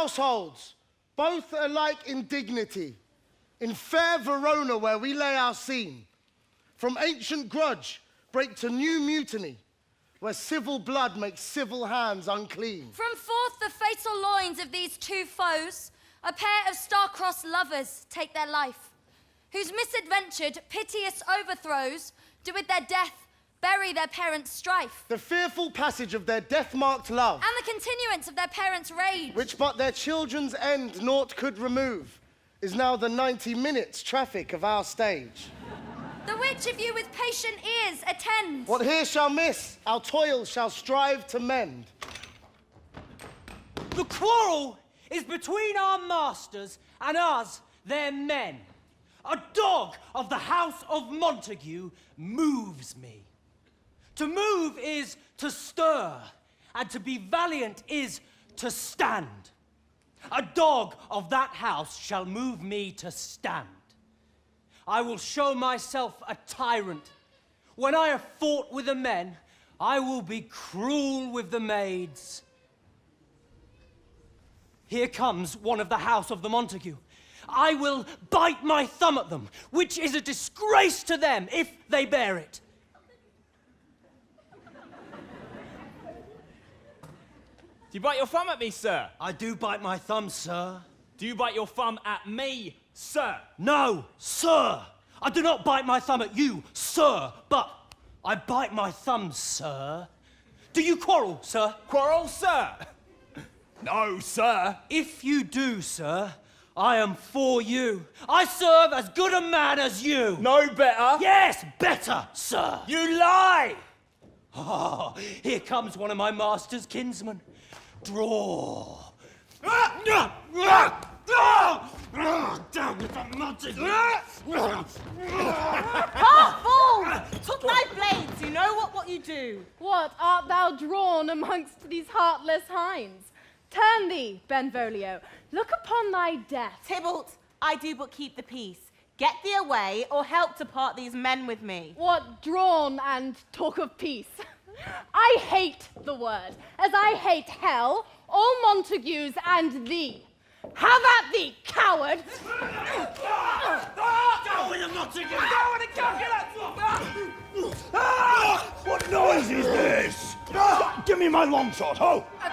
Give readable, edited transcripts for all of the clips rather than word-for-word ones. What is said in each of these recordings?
households, both alike in dignity, in fair Verona where we lay our scene, from ancient grudge break to new mutiny, where civil blood makes civil hands unclean. From forth the fatal loins of these two foes, a pair of star-crossed lovers take their life, whose misadventured, piteous overthrows do with their death bury their parents' strife. The fearful passage of their death-marked love, and the continuance of their parents' rage, which but their children's end naught could remove, is now the 90 minutes traffic of our stage. The which if you with patient ears attend, what here shall miss, our toil shall strive to mend. The quarrel is between our masters and us, their men. A dog of the house of Montague moves me. To move is to stir, and to be valiant is to stand. A dog of that house shall move me to stand. I will show myself a tyrant. When I have fought with the men, I will be cruel with the maids. Here comes one of the house of the Montague. I will bite my thumb at them, which is a disgrace to them if they bear it. Do you bite your thumb at me, sir? I do bite my thumb, sir. Do you bite your thumb at me, sir? No, sir. I do not bite my thumb at you, sir, but I bite my thumb, sir. Do you quarrel, sir? Quarrel, sir? No, sir. If you do, sir, I am for you. I serve as good a man as you. No better? Yes, better, sir. You lie! Oh, here comes one of my master's kinsmen. Draw. Down with that Montague! Half-fool! Took thy blades, you know what you do. What, art thou drawn amongst these heartless hinds? Turn thee, Benvolio, look upon thy death. Tybalt, I do but keep the peace. Get thee away, or help to part these men with me. What, drawn and talk of peace? I hate the word, as I hate hell, all Montagues and thee. Have at thee, coward! Down with the Montague! Down with the calculus! What noise is this? Give me my longsword, ho! A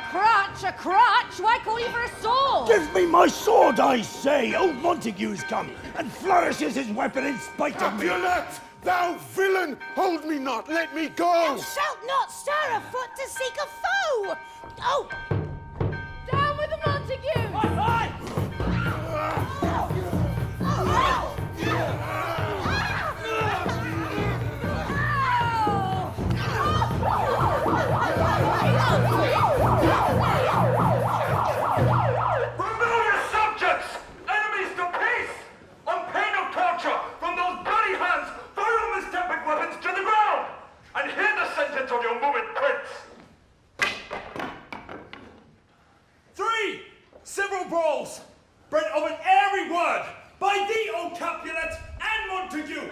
crotch, why call you for a sword? Give me my sword, I say! Old Montague's come and flourishes his weapon in spite of me. Juliet, thou villain, hold me not, let me go! Thou shalt not stir a foot to seek a foe! Oh! Down with the Montague! Rebellious subjects, enemies to peace, on pain of torture, from those bloody hands, throw your mistempered weapons to the ground, and hear the sentence of your moved prince. 3 civil brawls, bred of an airy word, by thee, O Capulet and Montague,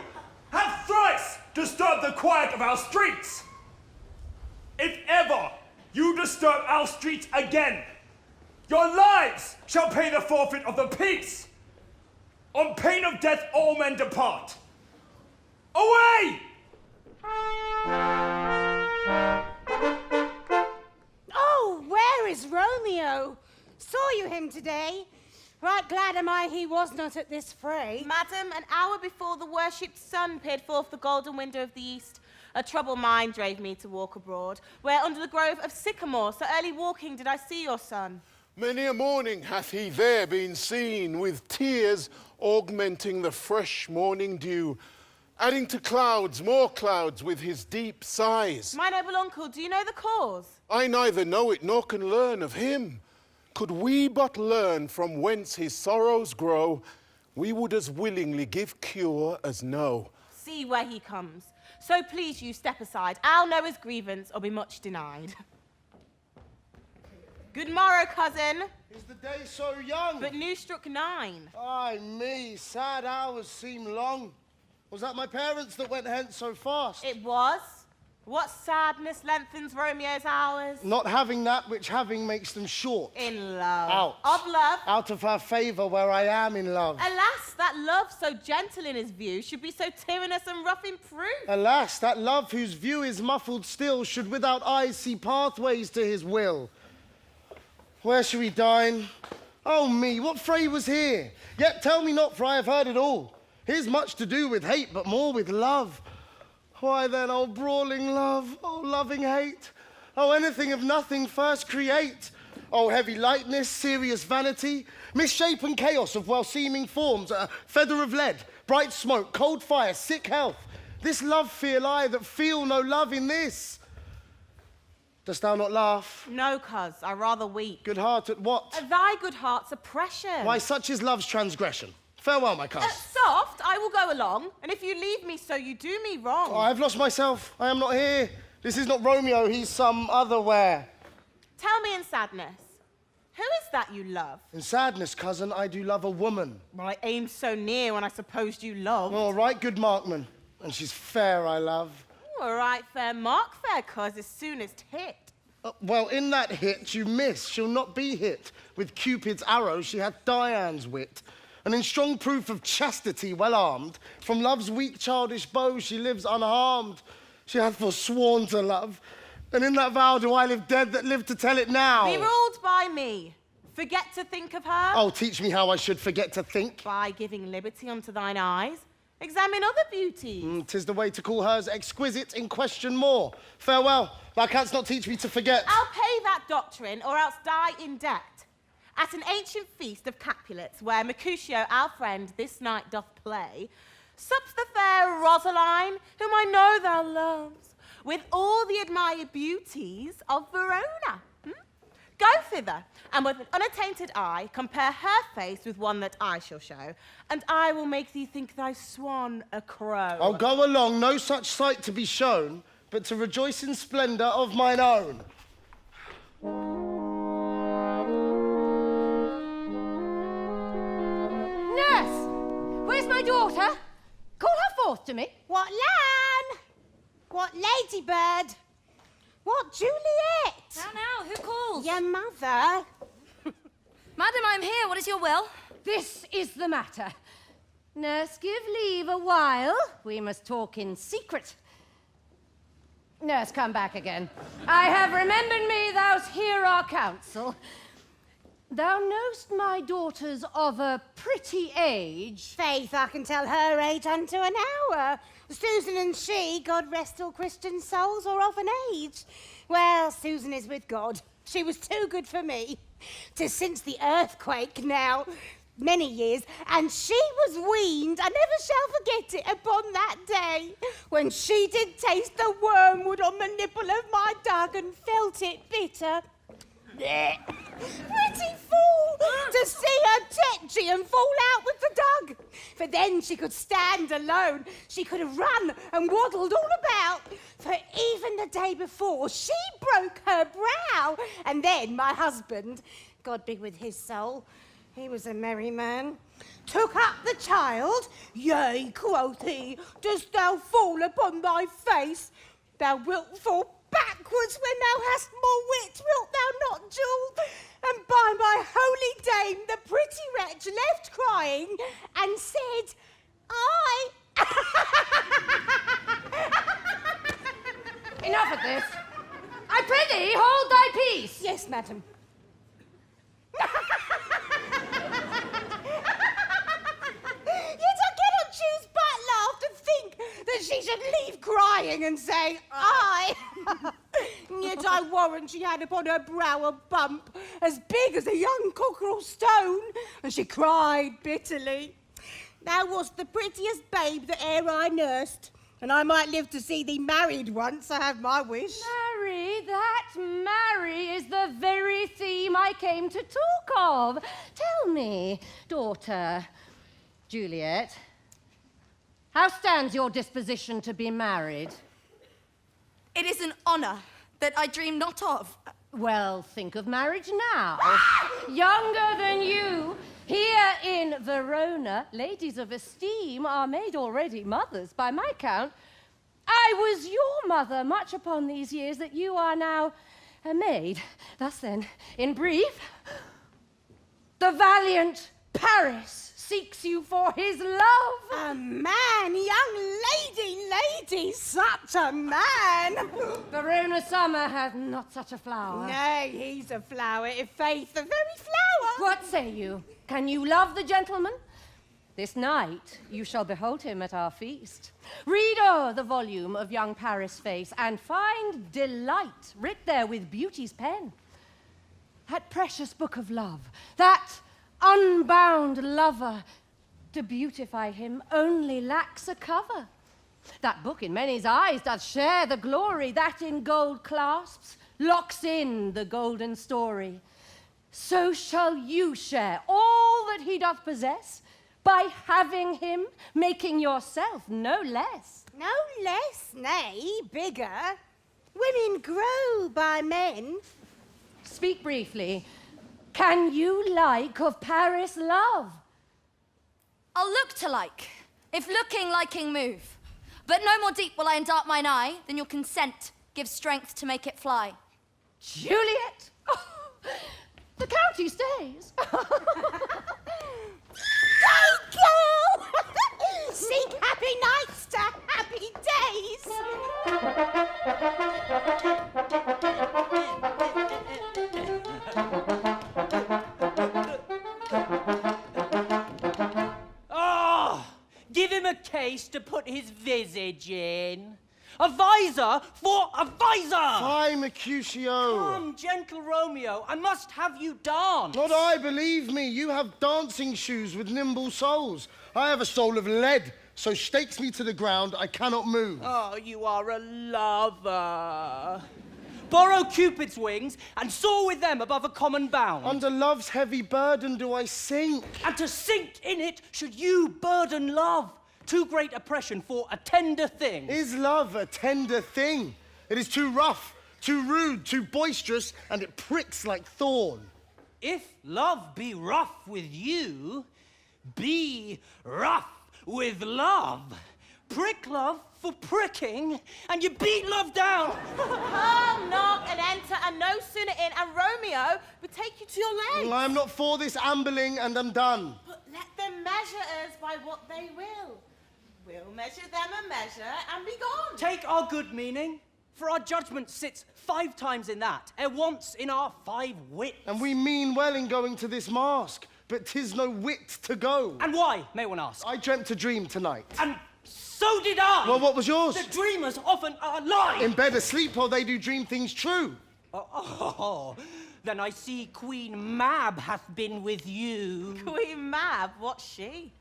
have thrice disturbed the quiet of our streets. If ever you disturb our streets again, your lives shall pay the forfeit of the peace. On pain of death, all men depart. Away! Oh, where is Romeo? Saw you him today? Right glad am I he was not at this fray. Madam, an hour before the worshipped sun peered forth the golden window of the east, a troubled mind drave me to walk abroad, where under the grove of sycamore, so early walking did I see your son. Many a morning hath he there been seen, with tears augmenting the fresh morning dew, adding to clouds more clouds with his deep sighs. My noble uncle, do you know the cause? I neither know it nor can learn of him. Could we but learn from whence his sorrows grow, we would as willingly give cure as know. See where he comes. So please you step aside. I'll know his grievance or be much denied. Good morrow, cousin. Is the day so young? But new struck 9. Ay me, sad hours seem long. Was that my parents that went hence so fast? It was. What sadness lengthens Romeo's hours? Not having that which having makes them short. In love. Out. Of love. Out of her favour where I am in love. Alas, that love so gentle in his view should be so tyrannous and rough in proof. Alas, that love whose view is muffled still should without eyes see pathways to his will. Where shall we dine? Oh me, what fray was here? Yet tell me not, for I have heard it all. Here's much to do with hate, but more with love. Why then, oh brawling love, oh loving hate, oh anything of nothing first create. Oh heavy lightness, serious vanity, misshapen chaos of well-seeming forms, a feather of lead, bright smoke, cold fire, sick health. This love feel I that feel no love in this. Dost thou not laugh? No, cuz, I rather weep. Good heart at what? Thy good heart's oppression. Why, such is love's transgression. Farewell, my cuz. Soft, I will go along, and if you leave me so, you do me wrong. Oh, I've lost myself. I am not here. This is not Romeo, he's some other where. Tell me in sadness, who is that you love? In sadness, cousin, I do love a woman. Well, I aimed so near when I supposed you loved. All right, good markman. And she's fair, I love. All right, fair mark, fair cuz, as soon as hit. Well, in that hit you miss. She'll not be hit. With Cupid's arrow she hath Dian's wit. And in strong proof of chastity well armed, from love's weak childish bow she lives unharmed. She hath forsworn to love, and in that vow do I live dead that live to tell it now. Be ruled by me. Forget to think of her. Oh, teach me how I should forget to think. By giving liberty unto thine eyes. Examine other beauties. 'Tis the way to call hers exquisite in question more. Farewell, thou canst not teach me to forget. I'll pay that doctrine, or else die in debt. At an ancient feast of Capulets, where Mercutio, our friend, this night doth play, sups the fair Rosaline, whom I know thou loves, with all the admired beauties of Verona. Go thither, and with an unattainted eye, compare her face with one that I shall show, and I will make thee think thy swan a crow. I'll go along, no such sight to be shown, but to rejoice in splendour of mine own. Nurse, where's my daughter? Call her forth to me. What lamb? What ladybird? What Juliet? Now, who calls? Your mother. Madam, I'm here. What is your will? This is the matter. Nurse, give leave a while. We must talk in secret. Nurse, come back again. I have remembered me thou'st hear our counsel. Thou know'st my daughter's of a pretty age. Faith, I can tell her age unto an hour. Susan and she, God rest all Christian souls, are of an age. Well, Susan is with God. She was too good for me. 'Tis since the earthquake now, many years, and she was weaned, I never shall forget it, upon that day, when she did taste the wormwood on the nipple of my dug and felt it bitter. Pretty fool to see her tetchy and fall out with the dug. For then she could stand alone. She could have run and waddled all about. For even the day before, she broke her brow. And then my husband, God be with his soul, he was a merry man, took up the child. Yea, quoth he, dost thou fall upon thy face? Thou wilt fall backwards when thou hast more wit, wilt thou not, Jewel? And by my holy dame, the pretty wretch left crying and said, I. Enough of this. I prithee, hold thy peace. Yes, madam. Yet I cannot choose but laugh to think that she should leave crying and say, I. Yet I warrant she had upon her brow a bump as big as a young cockerel stone, and she cried bitterly. Thou wast the prettiest babe that e'er I nursed, and I might live to see thee married once, I have my wish. Marry is the very theme I came to talk of. Tell me, daughter Juliet, how stands your disposition to be married? It is an honour that I dream not of. Well, think of marriage now. Younger than you, here in Verona, ladies of esteem are made already mothers, by my count. I was your mother much upon these years that you are now a maid. Thus then, in brief, the valiant Paris seeks you for his love. A man, young lady, such a man. Verona summer hath not such a flower. Nay, he's a flower, i' faith, the very flower. What say you? Can you love the gentleman? This night you shall behold him at our feast. Read o'er the volume of young Paris' face, and find delight writ there with beauty's pen. That precious book of love, that unbound lover, to beautify him only lacks a cover. That book in many's eyes doth share the glory, that in gold clasps locks in the golden story. So shall you share all that he doth possess, by having him, making yourself no less. No less, nay, bigger. Women grow by men. Speak briefly. Can you like of Paris love? I'll look to like, if looking liking move. But no more deep will I endart mine eye than your consent gives strength to make it fly. Juliet! Oh, the county stays. Go, girl! Seek happy nights to happy Oh, give him a case to put his visage in. A visor for a visor! Hi, Mercutio. Come, gentle Romeo, I must have you dance. Not I, believe me. You have dancing shoes with nimble soles. I have a soul of lead, so stakes me to the ground, I cannot move. Oh, you are a lover. Borrow Cupid's wings and soar with them above a common bound. Under love's heavy burden do I sink. And to sink in it should you burden love. Too great oppression for a tender thing. Is love a tender thing? It is too rough, too rude, too boisterous, and it pricks like thorn. If love be rough with you, be rough with love. Prick love for pricking, and you beat love down. Come, knock, and enter, and no sooner in, and Romeo would take you to your legs. I am not for this ambling, and am done. But let them measure us by what they will. We'll measure them a measure, and be gone. Take our good meaning, for our judgment sits 5 times in that, once in our 5 wits. And we mean well in going to this mask, but 'tis no wit to go. And why, may one ask? I dreamt a dream tonight. And so did I. Well, what was yours? The dreamers often lie. In bed asleep, or they do dream things true. Oh, then I see Queen Mab hath been with you. Queen Mab, what's she?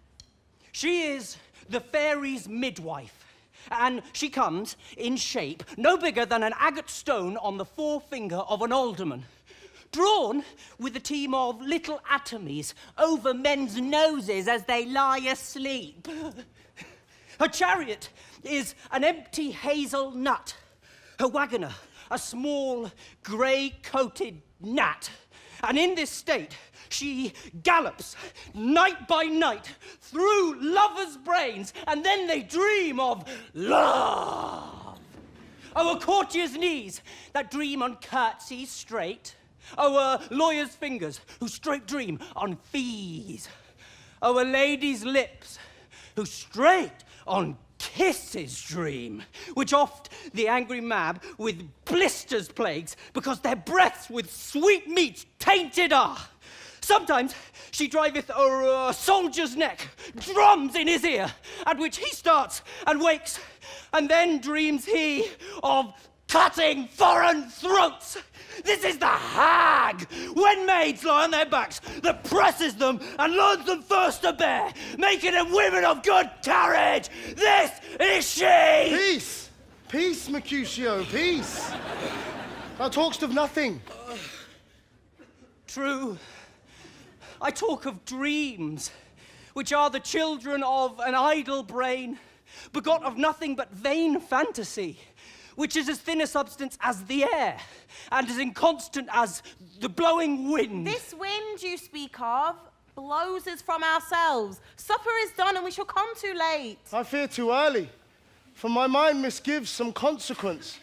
She is the fairy's midwife, and she comes in shape no bigger than an agate stone on the forefinger of an alderman, drawn with a team of little atomies over men's noses as they lie asleep. Her chariot is an empty hazel nut, her wagoner a small grey-coated gnat, and in this state she gallops night by night through lovers' brains, and then they dream of love. O'er courtiers' knees that dream on curtsies straight, o'er lawyers' fingers who straight dream on fees, o'er ladies' lips who straight on kisses dream, which oft the angry Mab with blisters plagues, because their breaths with sweet meats tainted are. Sometimes she driveth o'er a soldier's neck, drums in his ear, at which he starts and wakes, and then dreams he of cutting foreign throats. This is the hag, when maids lie on their backs, that presses them and learns them first to bear, making them women of good carriage. This is she! Peace! Peace, Mercutio, peace! Thou talk'st of nothing. True. I talk of dreams, which are the children of an idle brain, begot of nothing but vain fantasy, which is as thin a substance as the air, and as inconstant as the blowing wind. This wind you speak of blows us from ourselves. Supper is done, and we shall come too late. I fear too early. For my mind misgives some consequence,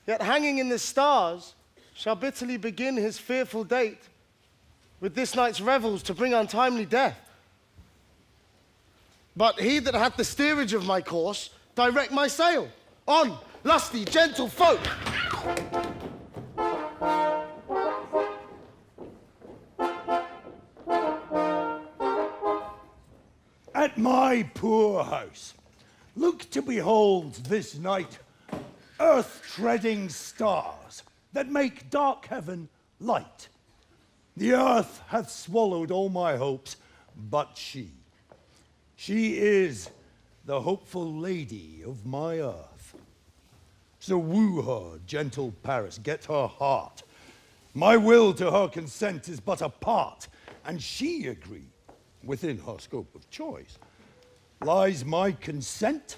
yet hanging in the stars shall bitterly begin his fearful date with this night's revels to bring untimely death. But he that hath the steerage of my course, direct my sail. On, lusty, gentle folk! At my poor house, look to behold this night earth-treading stars that make dark heaven light. The earth hath swallowed all my hopes, but she is the hopeful lady of my earth. So woo her, gentle Paris, get her heart. My will to her consent is but a part, and she agree, within her scope of choice, lies my consent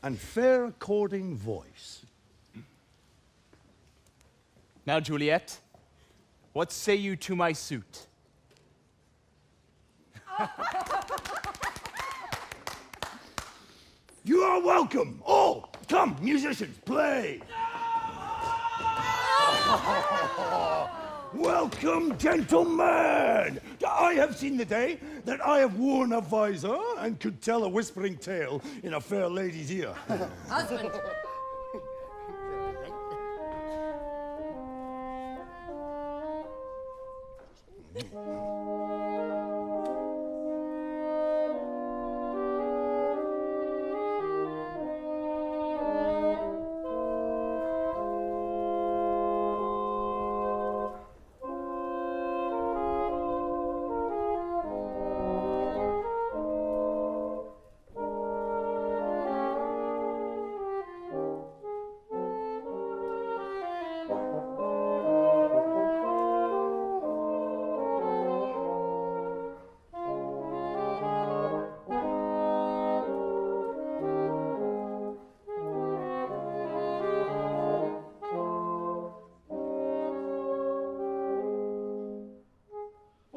and fair according voice. Now, Juliet, what say you to my suit? You are welcome, all. Come, musicians, play. Welcome, gentlemen. I have seen the day that I have worn a visor and could tell a whispering tale in a fair lady's ear. Husband.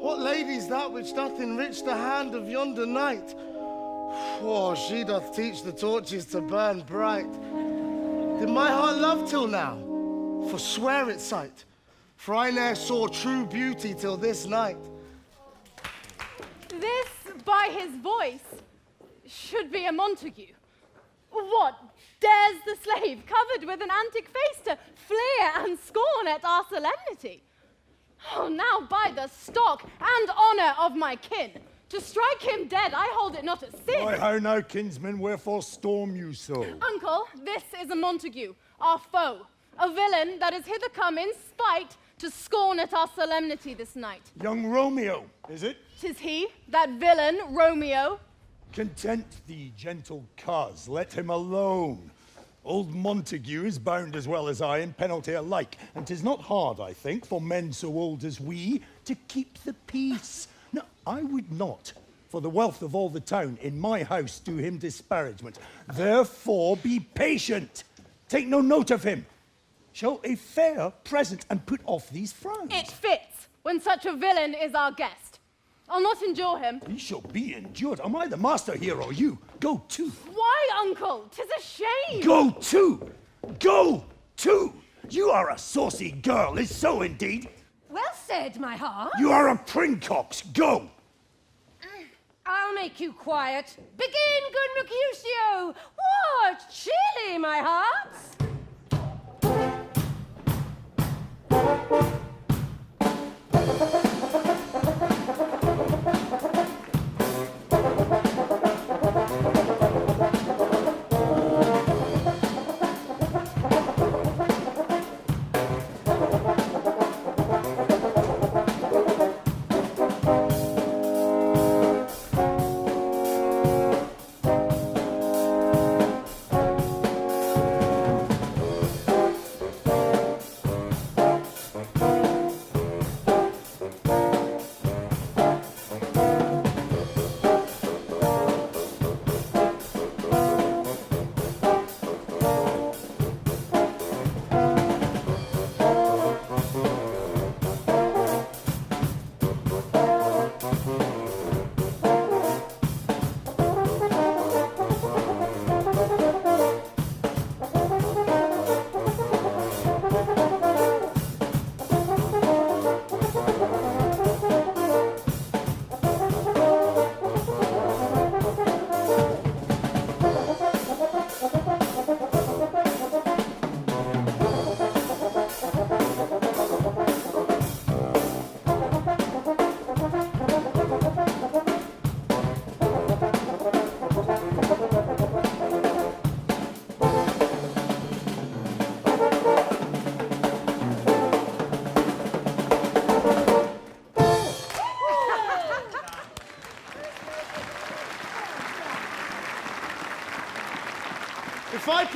What lady's that which doth enrich the hand of yonder knight? For she doth teach the torches to burn bright. Did my heart love till now? Forswear its sight, for I ne'er saw true beauty till this night. This, by his voice, should be a Montague. What, dares the slave, covered with an antic face, to fleer and scorn at our solemnity? Oh, now by the stock and honour of my kin, to strike him dead, I hold it not a sin. Why, how now, kinsman, wherefore storm you so? Uncle, this is a Montague, our foe, a villain that is hither come in spite to scorn at our solemnity this night. Young Romeo, is it? 'Tis he, that villain, Romeo. Content thee, gentle coz, let him alone. Old Montague is bound as well as I in penalty alike, and 'tis not hard, I think, for men so old as we to keep the peace. No, I would not, for the wealth of all the town, in my house do him disparagement. Therefore be patient. Take no note of him. Show a fair present and put off these frowns. It fits, when such a villain is our guest. I'll not endure him. He shall be endured. Am I the master here or you? Go to. Why, uncle? 'Tis a shame. Go to! Go to! You are a saucy girl, is so indeed. Well said, my heart. You are a princox. Go! I'll make you quiet. Begin, good Mercutio. What? Chilly, my hearts.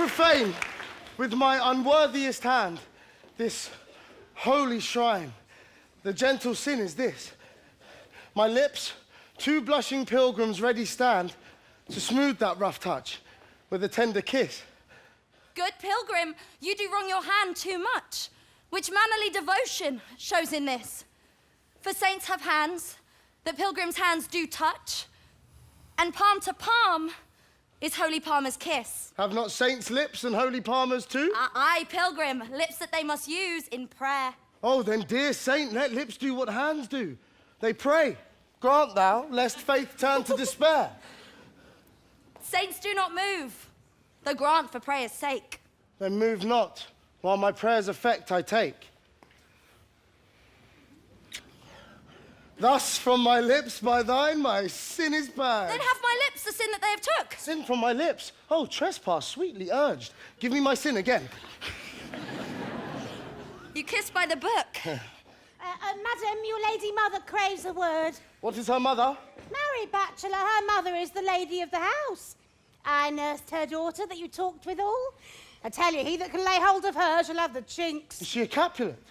profane with my unworthiest hand this holy shrine. The gentle sin is this: my lips, two blushing pilgrims ready stand to smooth that rough touch with a tender kiss. Good pilgrim, you do wrong your hand too much, which mannerly devotion shows in this. For saints have hands that pilgrims' hands do touch, and palm to palm is holy palmer's kiss. Have not saints lips and holy palmers too? Aye, pilgrim, lips that they must use in prayer. Oh, then, dear saint, let lips do what hands do. They pray. Grant thou, lest faith turn to despair. Saints do not move, though grant for prayer's sake. Then move not, while my prayer's effect I take. Thus from my lips by thine my sin is purged. Then have my lips the sin that they have took. Sin from my lips? Oh, trespass sweetly urged. Give me my sin again. You kiss by the book. Madam, your lady mother craves a word. What is her mother? Marry, bachelor, her mother is the lady of the house. I nursed her daughter that you talked withal. I tell you, he that can lay hold of her shall have the chinks. Is she a Capulet?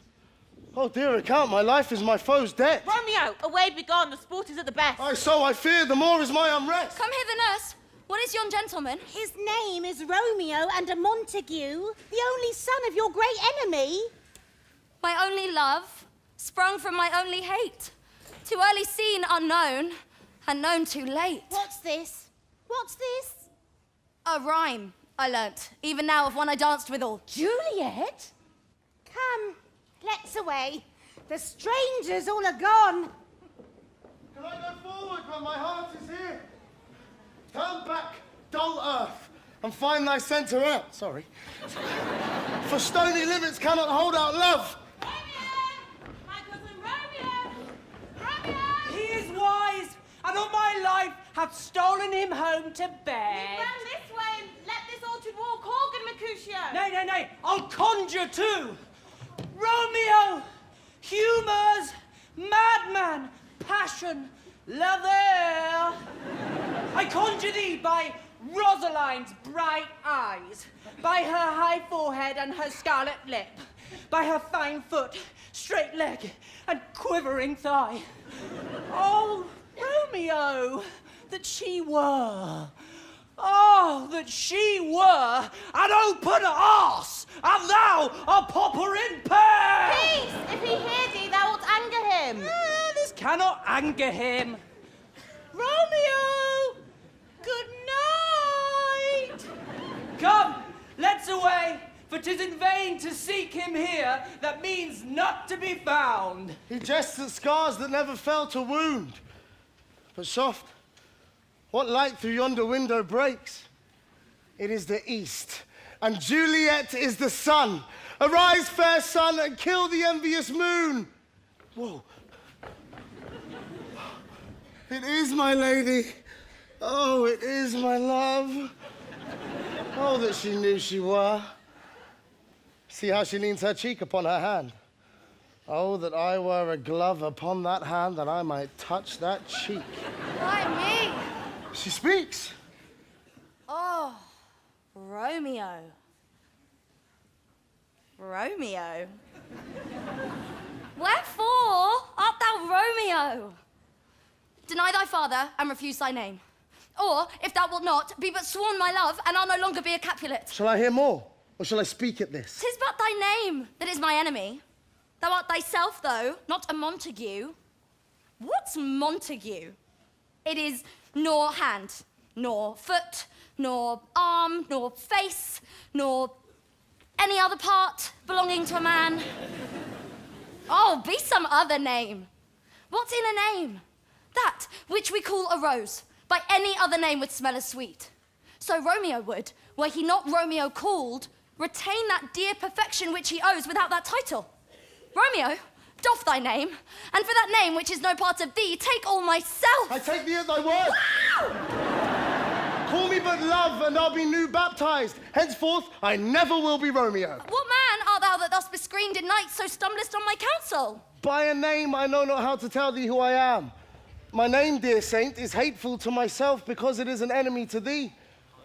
Oh, dear account, my life is my foe's debt. Romeo, away begone, the sport is at the best. Aye, so I fear, the more is my unrest. Come hither, nurse. What is yon gentleman? His name is Romeo and a Montague, the only son of your great enemy. My only love, sprung from my only hate. Too early seen, unknown, and known too late. What's this? What's this? A rhyme I learnt, even now of one I danced withal. Juliet? Come, let's away. The strangers all are gone. Can I go forward when my heart is here? Turn back, dull earth, and find thy centre out. Sorry. For stony limits cannot hold out love. Romeo! My cousin Romeo! Romeo! He is wise, and all my life hath stolen him home to bed. Run this way and let this orchard walk organ, Mercutio. Nay, nay, nay, I'll conjure too. Romeo, humours, madman, passion, lover. I conjure thee by Rosaline's bright eyes, by her high forehead and her scarlet lip, by her fine foot, straight leg, and quivering thigh. Oh, Romeo, that she were. Oh, that she were an open arse, and thou a popper in pear! Peace! If he hear thee, thou wilt anger him. This cannot anger him. Romeo! Good night! Come, let's away, for 'tis in vain to seek him here that means not to be found. He jests at scars that never fell to wound. But soft, what light through yonder window breaks? It is the east, and Juliet is the sun. Arise, fair sun, and kill the envious moon. Whoa. It is my lady. Oh, it is my love. Oh, that she knew she were. See how she leans her cheek upon her hand. Oh, that I were a glove upon that hand, that I might touch that cheek. Why me? She speaks. Oh, Romeo. Romeo. Wherefore art thou Romeo? Deny thy father and refuse thy name. Or, if thou wilt not, be but sworn my love, and I'll no longer be a Capulet. Shall I hear more, or shall I speak at this? 'Tis but thy name that is my enemy. Thou art thyself, though, not a Montague. What's Montague? It is nor hand, nor foot, nor arm, nor face, nor any other part belonging to a man. Oh, be some other name. What's in a name? That which we call a rose, by any other name would smell as sweet. So Romeo would, were he not Romeo called, retain that dear perfection which he owes without that title. Romeo, doff thy name, and for that name which is no part of thee, take all myself. I take thee at thy word. Call me but love, and I'll be new baptized. Henceforth, I never will be Romeo. What man art thou that thus bescreened in night so stumblest on my counsel? By a name I know not how to tell thee who I am. My name, dear saint, is hateful to myself because it is an enemy to thee.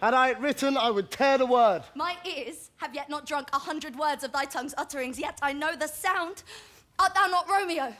Had I it written, I would tear the word. My ears have yet not drunk 100 words of thy tongue's utterings, yet I know the sound. Art thou not Romeo?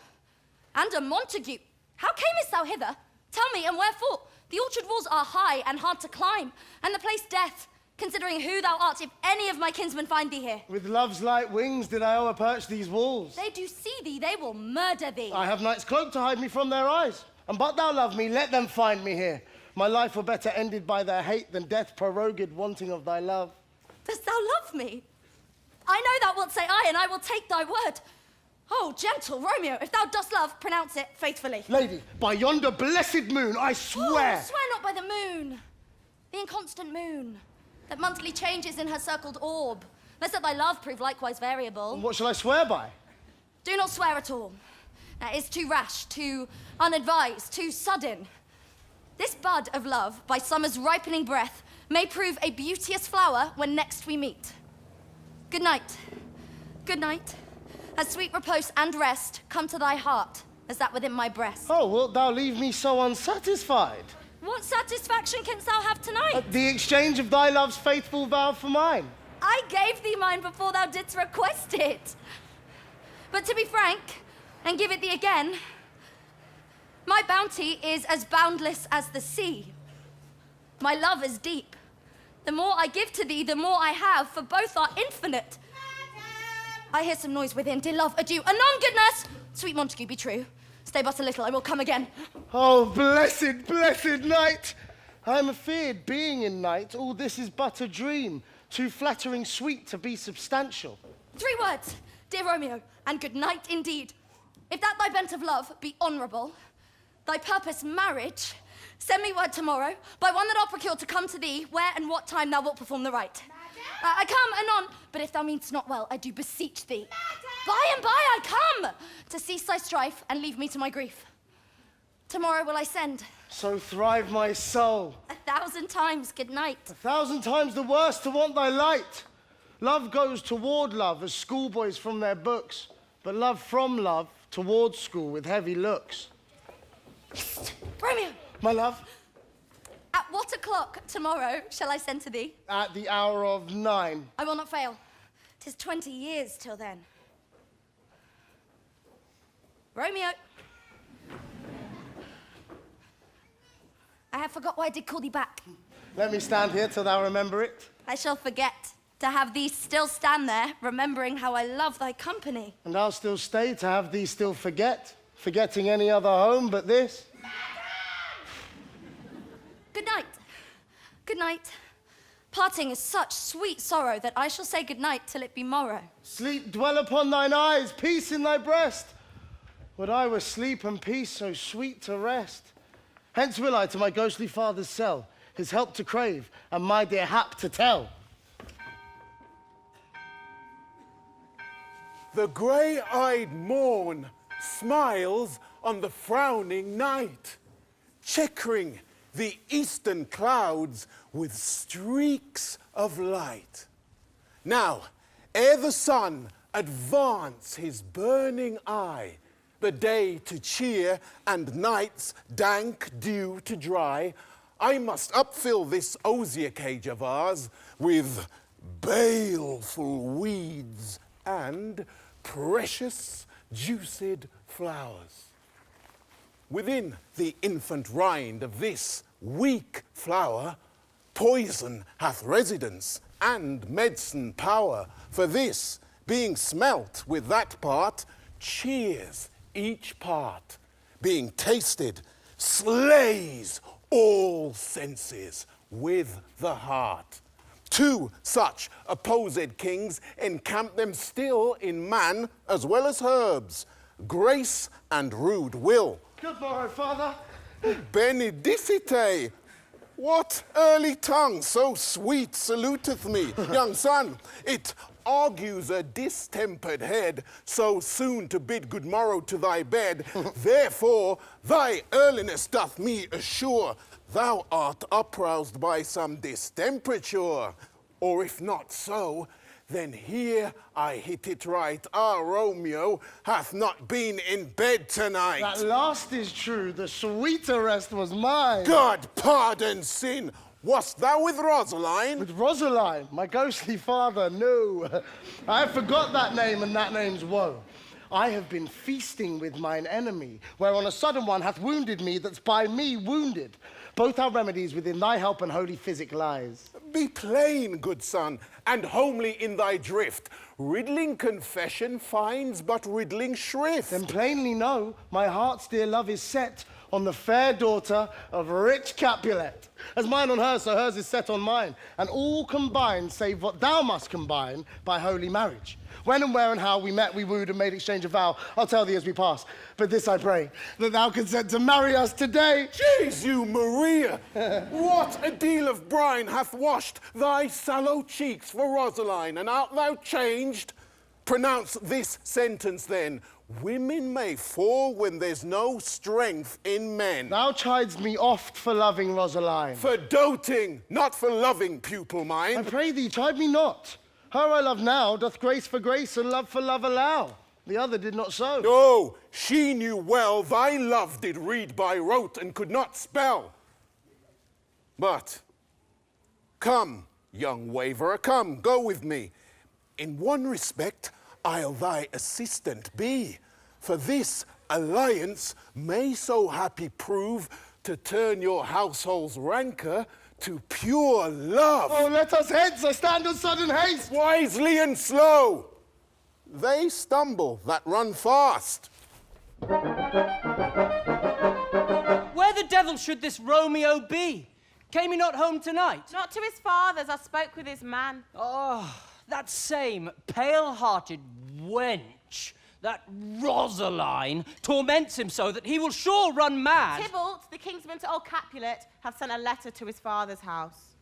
And a Montague? How camest thou hither? Tell me, and wherefore? The orchard walls are high and hard to climb, and the place death, considering who thou art, if any of my kinsmen find thee here. With love's light wings did I o'erperch these walls. They do see thee, they will murder thee. I have night's cloak to hide me from their eyes. And but thou love me, let them find me here. My life were better ended by their hate than death prorogued wanting of thy love. Dost thou love me? I know thou wilt say aye, and I will take thy word. Oh, gentle Romeo, if thou dost love, pronounce it faithfully. Lady, by yonder blessed moon, I swear. Oh, swear not by the moon, the inconstant moon, that monthly changes in her circled orb, lest that thy love prove likewise variable. And what shall I swear by? Do not swear at all. That is too rash, too unadvised, too sudden. This bud of love, by summer's ripening breath, may prove a beauteous flower when next we meet. Good night. Good night. As sweet repose and rest come to thy heart as that within my breast. Oh, wilt thou leave me so unsatisfied? What satisfaction canst thou have tonight? The exchange of thy love's faithful vow for mine. I gave thee mine before thou didst request it. But to be frank, and give it thee again, my bounty is as boundless as the sea. My love is deep. The more I give to thee, the more I have, for both are infinite. I hear some noise within. Dear love, adieu. Anon, good nurse. Sweet Montague, be true. Stay but a little, I will come again. Oh, blessed, blessed night! I am afeard, being in night, all this is but a dream, too flattering sweet to be substantial. 3 words, dear Romeo, and good night indeed. If that thy bent of love be honourable, thy purpose marriage, send me word tomorrow, by one that I'll procure to come to thee, where and what time thou wilt perform the rite. I come anon, but if thou mean'st not well, I do beseech thee. By and by I come, to cease thy strife and leave me to my grief. Tomorrow will I send. So thrive my soul. 1,000 times good night. 1,000 times the worse to want thy light. Love goes toward love as schoolboys from their books, but love from love towards school with heavy looks. Romeo, My love, at what o'clock tomorrow shall I send to thee? at the hour of 9. I will not fail. 'Tis 20 years till then. Romeo. I have forgot why I did call thee back. Let me stand here till thou remember it. I shall forget to have thee still stand there, remembering how I love thy company. And I'll still stay to have thee still forget, forgetting any other home but this. Good night. Good night. Parting is such sweet sorrow that I shall say good night till it be morrow. Sleep dwell upon thine eyes, peace in thy breast. Would I were sleep and peace so sweet to rest. Hence will I to my ghostly father's cell, his help to crave, and my dear hap to tell. The grey-eyed morn smiles on the frowning night, checkering the eastern clouds with streaks of light. Now, ere the sun advance his burning eye, the day to cheer and night's dank dew to dry, I must upfill this osier cage of ours with baleful weeds and precious juiced flowers. Within the infant rind of this weak flower, poison hath residence and medicine power, for this, being smelt with that part, cheers each part, being tasted, slays all senses with the heart. 2 such opposed kings encamp them still in man as well as herbs, grace and rude will. Good morrow, father. Benedicite! What early tongue so sweet saluteth me, young son? It argues a distempered head, so soon to bid good morrow to thy bed. Therefore, thy earliness doth me assure thou art uproused by some distemperature. Or if not so, then here I hit it right. Our Romeo hath not been in bed tonight. That last is true, the sweeter rest was mine. God pardon sin. Wast thou with Rosaline? With Rosaline, my ghostly father, no. I forgot that name, and that name's woe. I have been feasting with mine enemy, whereon a sudden one hath wounded me that's by me wounded. Both our remedies within thy help and holy physic lies. Be plain, good son, and homely in thy drift. Riddling confession finds but riddling shrift. Then plainly know, my heart's dear love is set on the fair daughter of rich Capulet. As mine on her, so hers is set on mine. And all combined, save what thou must combine, by holy marriage. When and where and how we met, we wooed and made exchange of vow, I'll tell thee as we pass. But this I pray, that thou consent to marry us today. Jesu Maria! What a deal of brine hath washed thy sallow cheeks for Rosaline, and art thou changed? Pronounce this sentence then. Women may fall when there's no strength in men. Thou chidest me oft for loving Rosaline. For doting, not for loving, pupil mine. I pray thee, chide me not. Her I love now doth grace for grace and love for love allow. The other did not so. No, she knew well thy love did read by rote and could not spell. But, come, young waverer, come, go with me. In one respect, I'll thy assistant be, for this alliance may so happy prove to turn your household's rancour to pure love. Oh, let us hence, I stand on sudden haste. Wisely and slow. They stumble that run fast. Where the devil should this Romeo be? Came he not home tonight? Not to his father's, I spoke with his man. Oh, that same pale-hearted wench, that Rosaline, torments him so that he will sure run mad. Tybalt, the kingsman to old Capulet, hath sent a letter to his father's house.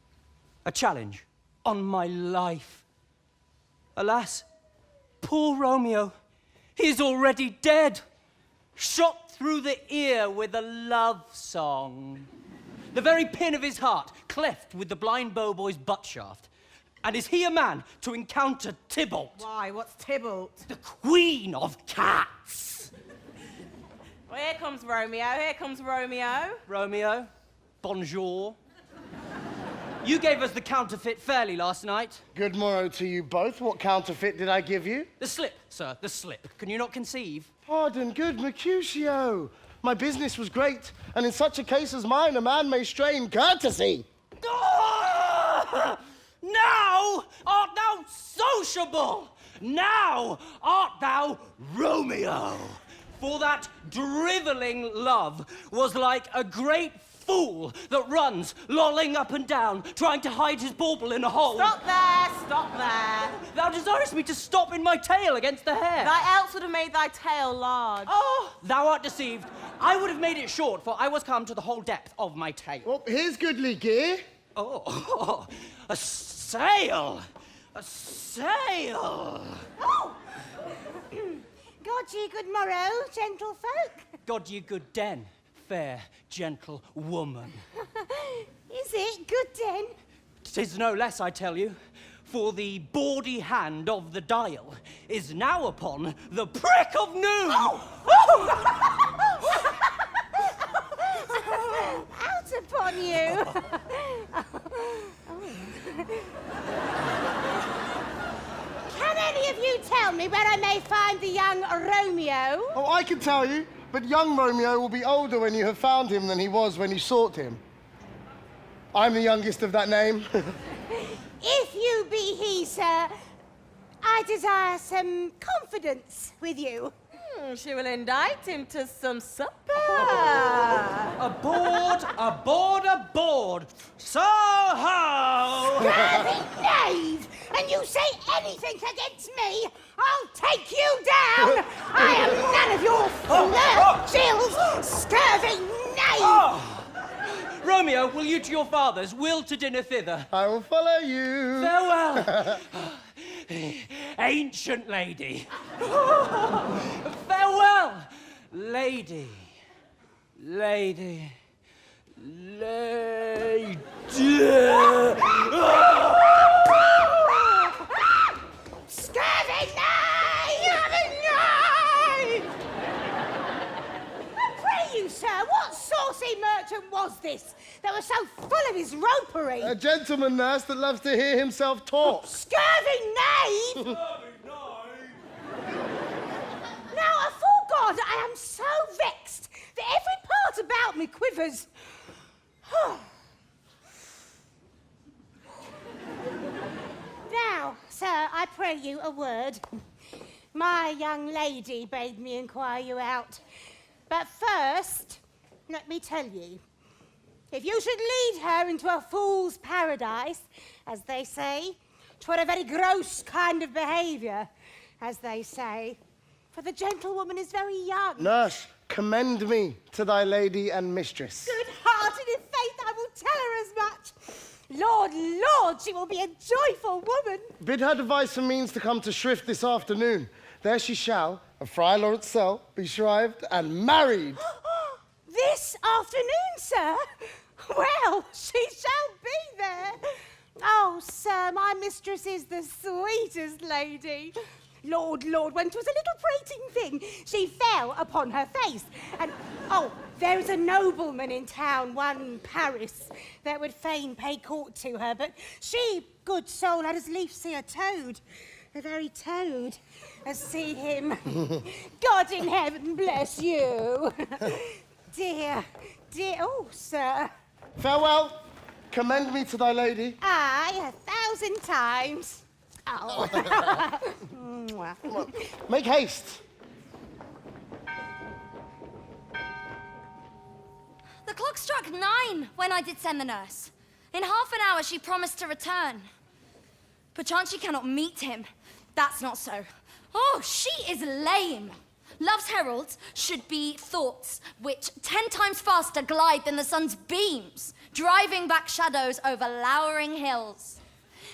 A challenge on my life. Alas, poor Romeo, he is already dead, shot through the ear with a love song. The very pin of his heart cleft with the blind bowboy's butt shaft. And is he a man to encounter Tybalt? Why, what's Tybalt? The queen of cats. Well, here comes Romeo, here comes Romeo. Romeo, bonjour. You gave us the counterfeit fairly last night. Good morrow to you both. What counterfeit did I give you? The slip, sir, the slip. Can you not conceive? Pardon, good Mercutio. My business was great, and in such a case as mine, a man may strain courtesy. Ah! Now art thou sociable. Now art thou Romeo. For that drivelling love was like a great fool that runs, lolling up and down, trying to hide his bauble in a hole. Stop there, stop there. Thou desirest me to stop in my tail against the hair. Thy else would have made thy tail large. Oh, thou art deceived. I would have made it short, for I was come to the whole depth of my tail. Well, here's goodly gear. Oh, a sail! A sail! Oh! God ye good morrow, gentle folk. God ye good den, fair, gentle woman. Is it good den? 'Tis no less, I tell you, for the bawdy hand of the dial is now upon the prick of noon. Out upon you. Can any of you tell me where I may find the young Romeo? Oh, I can tell you, but young Romeo will be older when you have found him than he was when you sought him. I'm the youngest of that name. If you be he, sir, I desire some confidence with you. She will indict him to some supper. Aboard, aboard, aboard. So ho! Dirty knave! And you say anything against me, I'll take you down! I am none of your flirt, Jills, scurvy knave! Romeo, will you to your father's? Will to dinner thither? I will follow you. Farewell, ancient lady. Farewell, lady, lady, lady. Scurvy knave! Pray you, sir, what saucy merchant was this that was so full of his ropery. A gentleman, nurse, that loves to hear himself talk. Scurvy knave! Now, afore God, I am so vexed that every part about me quivers. Now, sir, I pray you a word. My young lady bade me inquire you out. But first, let me tell you, if you should lead her into a fool's paradise, as they say, 'twere a very gross kind of behaviour, as they say, for the gentlewoman is very young. Nurse, commend me to thy lady and mistress. Good-hearted, in faith, I will tell her as much. Lord, Lord, she will be a joyful woman. Bid her devise some means to come to Shrift this afternoon. There she shall, a Friar Lawrence cell, be shrived and married. This afternoon, sir? Well, she shall be there. Oh, sir, my mistress is the sweetest lady. Lord, Lord, when 'twas a little prating thing, she fell upon her face. And, oh, there is a nobleman in town, one Paris, that would fain pay court to her, but she, good soul, had as lief see a toad, the very toad, as see him. God in heaven bless you. Dear, dear, oh, sir. Farewell. Commend me to thy lady. Aye, 1,000 times. Oh. Make haste. The clock struck 9 when I did send the nurse. In half an hour she promised to return. Perchance she cannot meet him. That's not so. Oh, she is lame. Love's heralds should be thoughts which 10 times faster glide than the sun's beams, driving back shadows over lowering hills.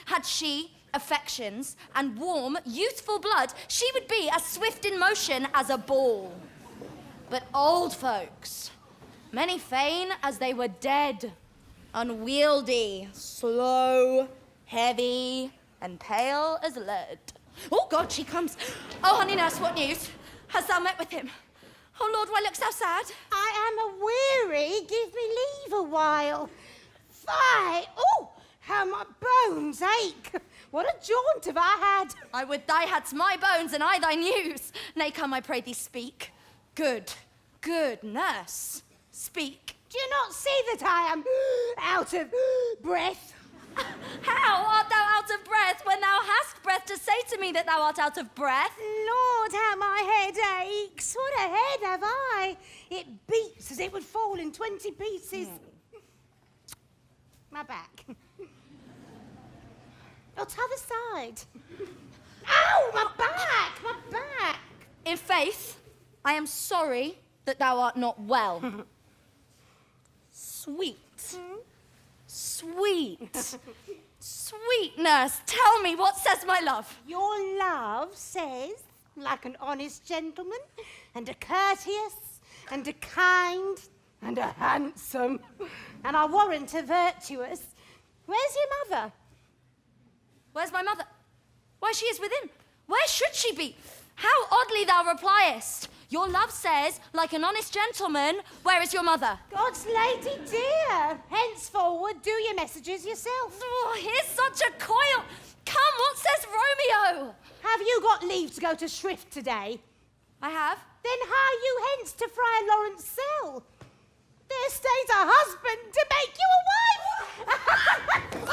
Had she affections and warm, youthful blood, she would be as swift in motion as a ball. But old folks, many feign as they were dead, unwieldy, slow, heavy, and pale as lead. Oh, God, she comes. Oh, honey nurse, what news? Hast thou met with him? Oh, Lord, why look'st thou sad? I am a-weary. Give me leave a while. Fie! Oh, how my bones ache. What a jaunt have I had. I would thy hadst my bones and I thy news. Nay, come, I pray thee, speak. Good, good nurse, speak. Do you not see that I am out of breath? How art thou out of breath when thou hast breath to say to me that thou art out of breath? Lord, how my head aches. What a head have I. It beats as it would fall in 20 pieces. My back. Oh, t'other side. Ow, my back, my back. In faith, I am sorry that thou art not well. Sweet. Sweet. Sweet nurse, tell me, what says my love? Your love says, like an honest gentleman, and a courteous, and a kind, and a handsome, and I warrant a virtuous. Where's your mother? Where's my mother? Why, she is within. Where should she be? How oddly thou repliest. Your love says, like an honest gentleman, where is your mother? God's lady dear, henceforward do your messages yourself. Oh, here's such a coil. Come, what says Romeo? Have you got leave to go to Shrift today? I have. Then hie you hence to Friar Lawrence cell. There stays a husband to make you a wife. Go!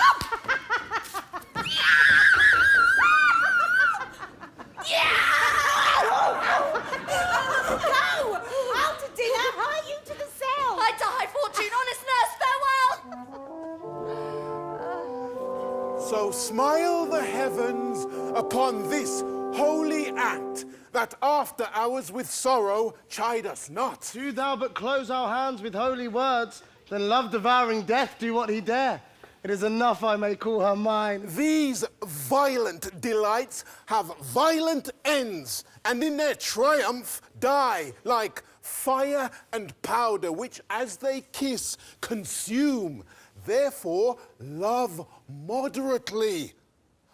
Out to dinner, hie you to the cell. I die, fortune, honest nurse, farewell! So smile the heavens upon this holy act, that after hours with sorrow chide us not. Do thou but close our hands with holy words, then love devouring death do what he dare. It is enough I may call her mine. These violent delights have violent ends, and in their triumph die like fire and powder, which as they kiss consume. Therefore love moderately.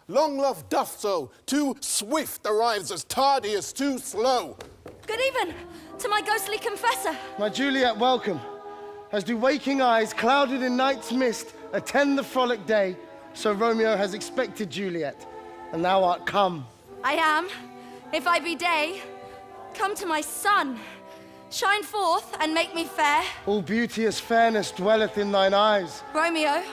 Long love doth so, too swift arrives as tardy as too slow. Good even to my ghostly confessor. My Juliet, welcome. as do waking eyes clouded in night's mist attend the frolic day, so Romeo has expected Juliet, and thou art come. I am, if I be day. Come to my sun. Shine forth and make me fair. All beauteous fairness dwelleth in thine eyes. Romeo,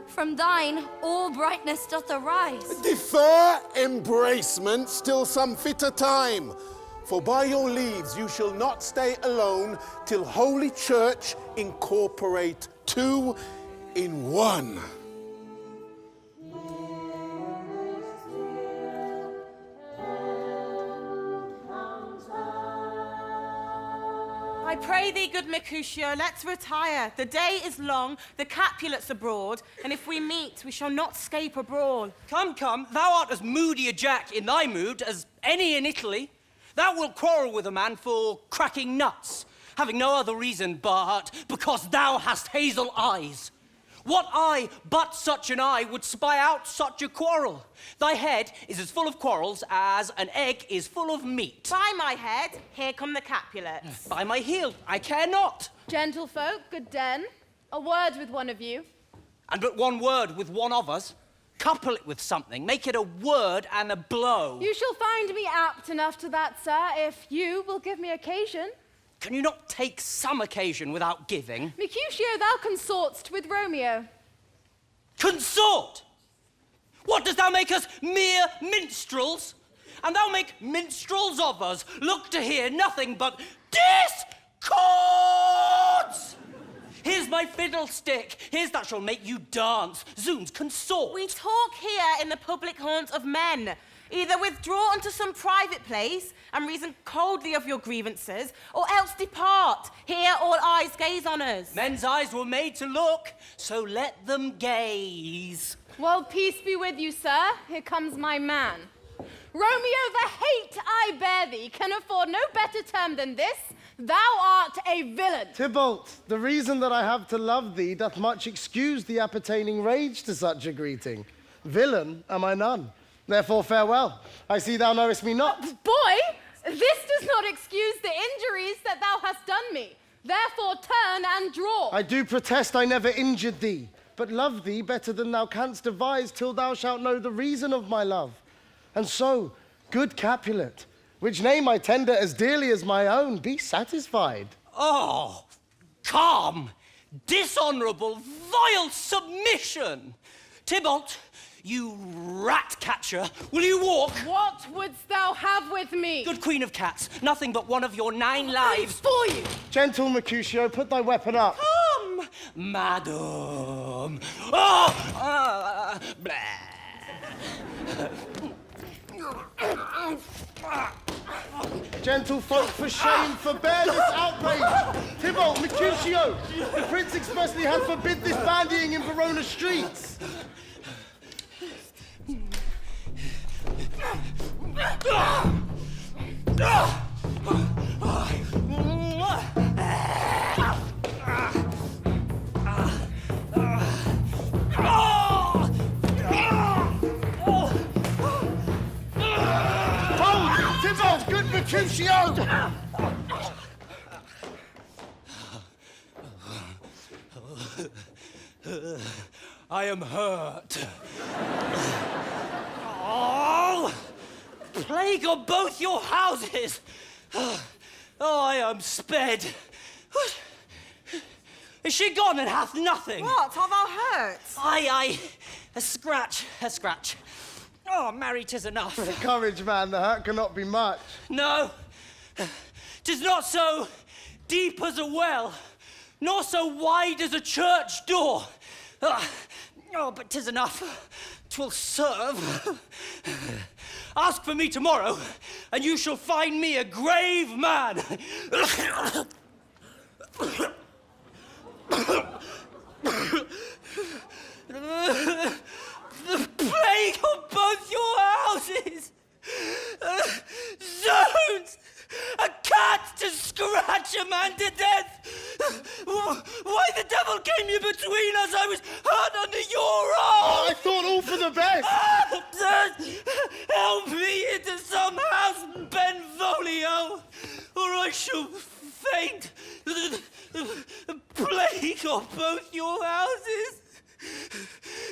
from thine all brightness doth arise. Defer embracement till some fitter time, for by your leaves you shall not stay alone till Holy Church incorporate two in one. I pray thee, good Mercutio, let's retire. The day is long, the Capulets abroad, and if we meet, we shall not scape a brawl. Come, come, thou art as moody a Jack in thy mood as any in Italy. Thou wilt quarrel with a man for cracking nuts, having no other reason but because thou hast hazel eyes. What eye but such an eye would spy out such a quarrel? Thy head is as full of quarrels as an egg is full of meat. By my head, here come the Capulets. By my heel, I care not. Gentlefolk, good den. A word with one of you. And but one word with one of us. Couple it with something. Make it a word and a blow. You shall find me apt enough to that, sir, if you will give me occasion. Can you not take some occasion without giving? Mercutio, thou consort'st with Romeo. Consort! What, dost thou make us mere minstrels? And thou make minstrels of us, look to hear nothing but discords! Here's my fiddlestick, here's that shall make you dance. Zoons, consort! We talk here in the public haunt of men. Either withdraw unto some private place and reason coldly of your grievances, or else depart. Here all eyes gaze on us. Men's eyes were made to look, so let them gaze. Well, peace be with you, sir. Here comes my man. Romeo, the hate I bear thee can afford no better term than this. Thou art a villain. Tybalt, the reason that I have to love thee doth much excuse the appertaining rage to such a greeting. Villain am I none. Therefore, farewell. I see thou knowest me not. Boy, this does not excuse the injuries that thou hast done me. Therefore, turn and draw. I do protest I never injured thee, but love thee better than thou canst devise till thou shalt know the reason of my love. And so, good Capulet, which name I tender as dearly as my own, be satisfied. Oh, calm, dishonorable, vile submission. Tybalt, you rat catcher, will you walk? What wouldst thou have with me? Good queen of cats, nothing but one of your 9 lives. For you. Gentle Mercutio, put thy weapon up. Come, madam. Oh, Gentle folk, for shame, forbear this outrage. Tybalt, Mercutio, the prince expressly hath forbid this bandying in Verona streets. Tybalt, good Mercutio! I am hurt. Oh! Plague on both your houses! Oh, I am sped. Is she gone and hath nothing? What? Art thou hurt? Aye, a scratch. Oh, marry, 'tis enough. Courage, man, the hurt cannot be much. No, 'tis not so deep as a well, nor so wide as a church door. Oh, but 'tis enough. 'Twill serve. Ask for me tomorrow, and you shall find me a grave man. The plague on both your houses! Zones! A cat to scratch a man to death! Why the devil came you between us? I was hurt under your arm! I thought all for the best! Help me into some house, Benvolio, or I shall faint. Plague plague on both your houses.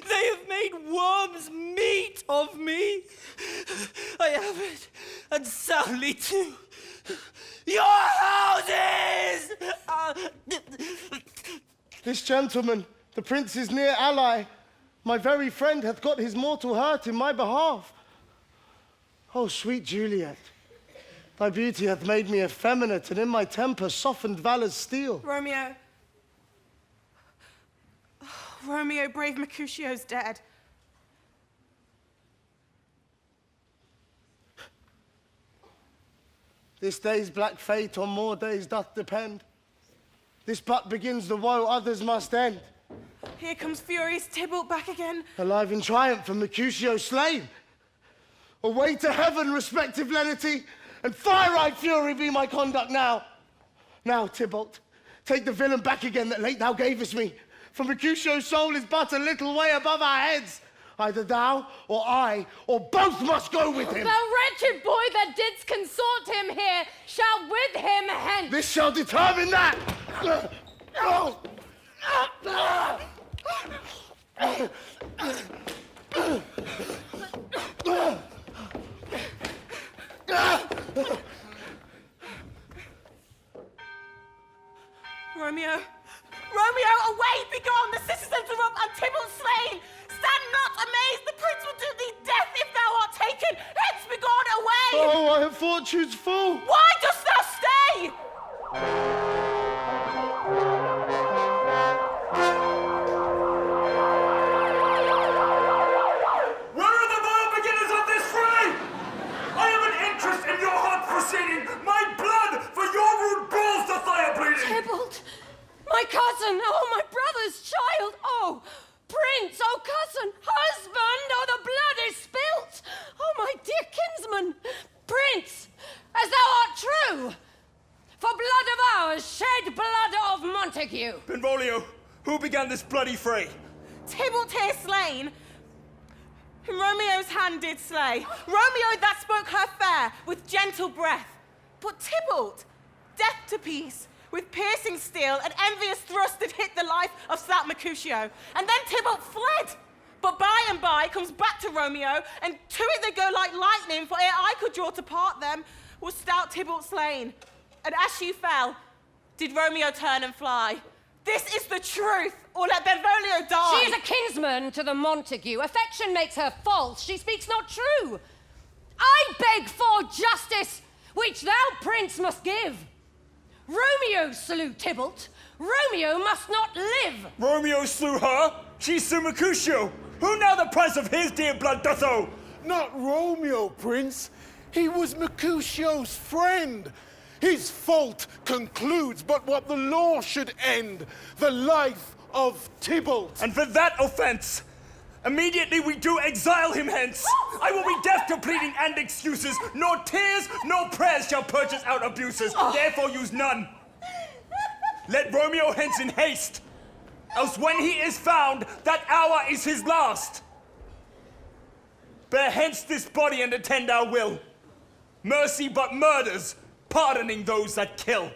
They have made worms meat of me. I have it, and soundly too. Your houses! This gentleman, the prince's near ally, my very friend, hath got his mortal hurt in my behalf. Oh, sweet Juliet, thy beauty hath made me effeminate, and in my temper softened valor's steel. Romeo. Romeo, brave Mercutio's dead. This day's black fate on more days doth depend. This but begins the woe others must end. Here comes furious Tybalt back again. Alive in triumph and Mercutio slain. Away to heaven, respective lenity, and fire-eyed fury be my conduct now. Now, Tybalt, take the villain back again that late thou gavest me, for Mercutio's soul is but a little way above our heads. Either thou or I, or both must go with him. Thou wretched boy that didst consort him here, shall with him hence. This shall determine that. Romeo! Romeo, away! Begone! The citizens are up and Tybalt slain! Stand not amazed! The prince will do thee death if thou art taken! Hence, begone away! Oh, I have fortune's full! Why dost thou stay? Where are the vile beginners of this fray? I have an interest in your hot proceeding. My blood for your rude balls doth lie a-bleeding. Tybalt! My cousin! Oh, my brother's child! Oh, prince! Oh, cousin! Husband! Oh, the blood is spilt! Oh, my dear kinsman! Prince, as thou art true! For blood of ours, shed blood of Montague! Benvolio, who began this bloody fray? Tybalt here slain, whom Romeo's hand did slay. Romeo that spoke her fair with gentle breath. But Tybalt, death to peace, with piercing steel and envious thrust did hit the life of stout Mercutio. And then Tybalt fled. But by and by comes back to Romeo, and to it they go like lightning, for ere I could draw to part them, was stout Tybalt slain. And as she fell, did Romeo turn and fly. This is the truth, or let Benvolio die. She is a kinsman to the Montague. Affection makes her false. She speaks not true. I beg for justice, which thou, prince, must give. Romeo slew Tybalt. Romeo must not live. Romeo slew her, she slew Mercutio. Who now the price of his dear blood doth owe? Not Romeo, Prince. He was Mercutio's friend. His fault concludes but what the law should end, the life of Tybalt. And for that offense, immediately we do exile him hence. I will be deaf to pleading and excuses. Nor tears, nor prayers shall purchase out abuses. Therefore use none. Let Romeo hence in haste, else when he is found, that hour is his last. Bear hence this body and attend our will. Mercy but murders, pardoning those that kill.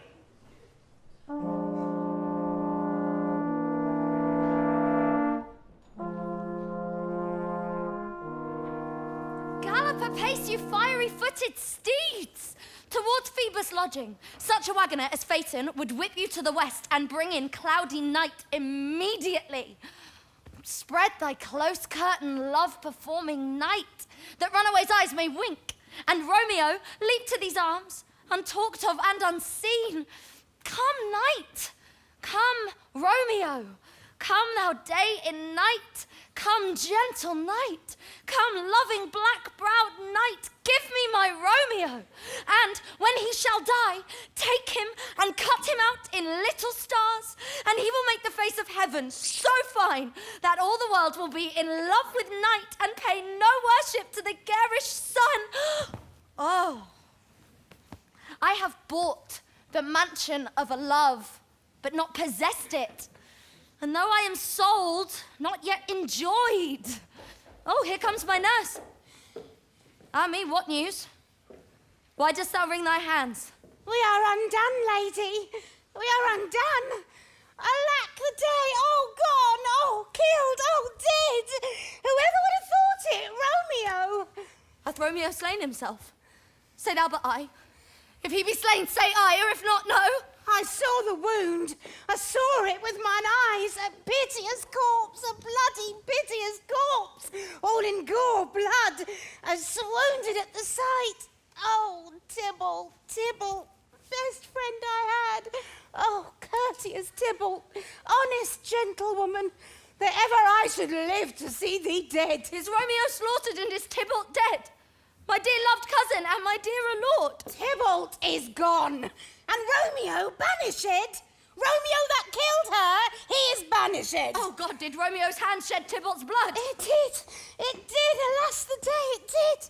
Gallop apace, you fiery-footed steeds! Towards Phoebus' lodging, such a wagoner as Phaeton would whip you to the west and bring in cloudy night immediately. Spread thy close curtain, love-performing night, that runaways' eyes may wink, and Romeo leap to these arms, untalked of and unseen. Come, night! Come, Romeo! Come, thou day in night! Come, gentle night! Come, loving black-browed night! Give me my Romeo! And when he shall die, take him and cut him out in little stars, and he will make the face of heaven so fine that all the world will be in love with night and pay no worship to the garish sun. Oh, I have bought the mansion of a love, but not possessed it. And though I am sold, not yet enjoyed. Oh, here comes my nurse. Ah, me, what news? Why dost thou wring thy hands? We are undone, lady. We are undone. Alack the day, oh gone, oh killed, oh dead. Whoever would have thought it? Romeo. Hath Romeo slain himself? Say thou but I. If he be slain, say I, or if not, no. I saw the wound. I saw it with mine eyes. A piteous corpse, a bloody piteous corpse. All in gore, blood. I swooned at the sight. Oh, Tybalt, Tybalt, best friend I had. Oh, courteous Tybalt, honest gentlewoman, that ever I should live to see thee dead. Is Romeo slaughtered and is Tybalt dead? My dear loved cousin and my dearer lord. Tybalt is gone, and Romeo banished. Romeo that killed her, he is banished. Oh God, did Romeo's hand shed Tybalt's blood? It did, alas the day, it did.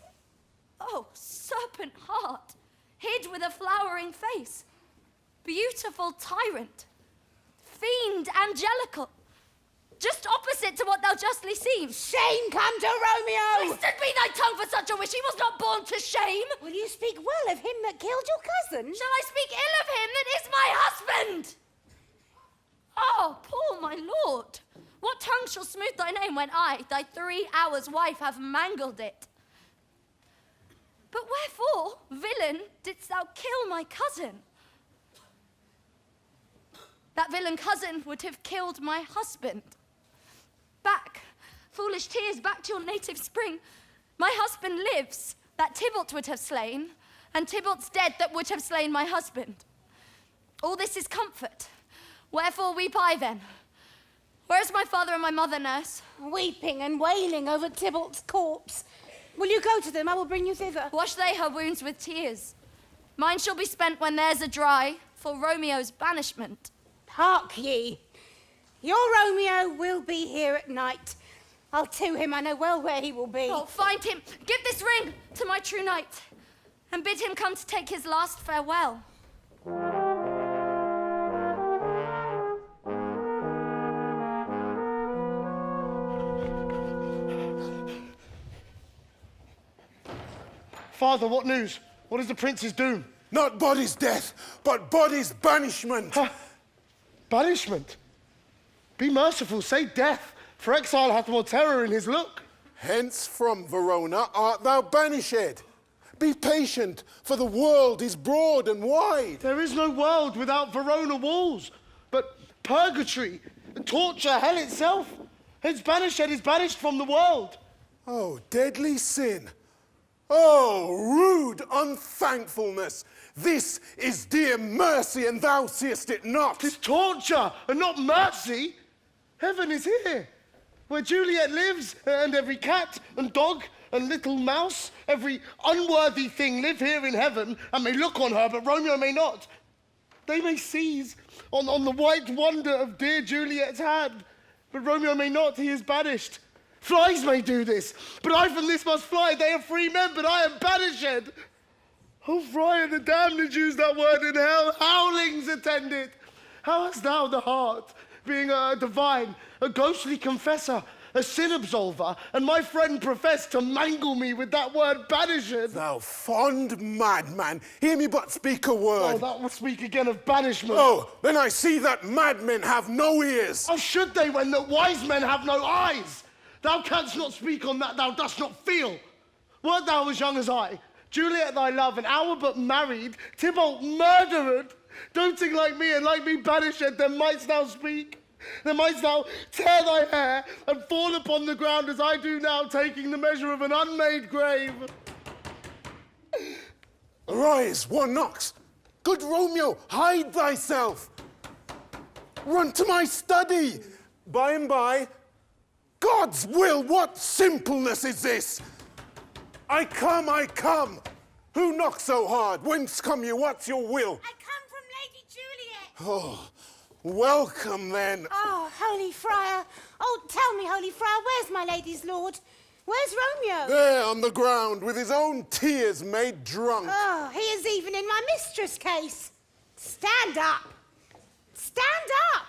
Oh, serpent heart, hid with a flowering face, beautiful tyrant, fiend angelical, just opposite to what thou justly seemst. Shame come to Romeo! Wasted be thy tongue for such a wish, he was not born to shame. Will you speak well of him that killed your cousin? Shall I speak ill of him that is my husband? Oh, poor my lord, what tongue shall smooth thy name when I, thy 3 hours wife, have mangled it? But wherefore, villain, didst thou kill my cousin? That villain cousin would have killed my husband. Back, foolish tears, back to your native spring. My husband lives, that Tybalt would have slain, and Tybalt's dead that would have slain my husband. All this is comfort. Wherefore weep I then? Where is my father and my mother, nurse? Weeping and wailing over Tybalt's corpse. Will you go to them? I will bring you thither. Wash they her wounds with tears. Mine shall be spent when theirs are dry, for Romeo's banishment. Hark ye. Your Romeo will be here at night. I'll to him, I know well where he will be. Oh, find him. Give this ring to my true knight, and bid him come to take his last farewell. Father, what news? What is the prince's doom? Not body's death, but body's banishment. Banishment? Be merciful, say death, for exile hath more terror in his look. Hence from Verona art thou banished. Be patient, for the world is broad and wide. There is no world without Verona walls, but purgatory, torture, hell itself. His banished is banished from the world. Oh, deadly sin. Oh, rude unthankfulness! This is dear mercy, and thou seest it not. 'Tis torture, and not mercy. Heaven is here, where Juliet lives, and every cat and dog and little mouse, every unworthy thing live here in heaven, and may look on her, but Romeo may not. They may seize on the white wonder of dear Juliet's hand, but Romeo may not, he is banished. Flies may do this, but I from this must fly. They are free men, but I am banished. Oh, Friar, the damned did use that word in hell. Howlings attend it. How hast thou the heart, being a divine, a ghostly confessor, a sin absolver, and my friend professed to mangle me with that word banished? Thou fond madman, hear me but speak a word. Oh, that will speak again of banishment. Oh, then I see that madmen have no ears. How should they when that wise men have no eyes? Thou canst not speak on that thou dost not feel. Wert thou as young as I, Juliet thy love, an hour but married, Tybalt murdered, doting like me and like me banished, then mightst thou speak. Then mightst thou tear thy hair and fall upon the ground as I do now, taking the measure of an unmade grave. Arise, one knocks. Good Romeo, hide thyself. Run to my study. By and by, God's will, what simpleness is this? I come, I come. Who knocks so hard? Whence come you? What's your will? I come from Lady Juliet. Oh, welcome then. Oh, Holy Friar. Oh, tell me, Holy Friar, where's my lady's lord? Where's Romeo? There on the ground with his own tears made drunk. Oh, he is even in my mistress' case. Stand up. Stand up.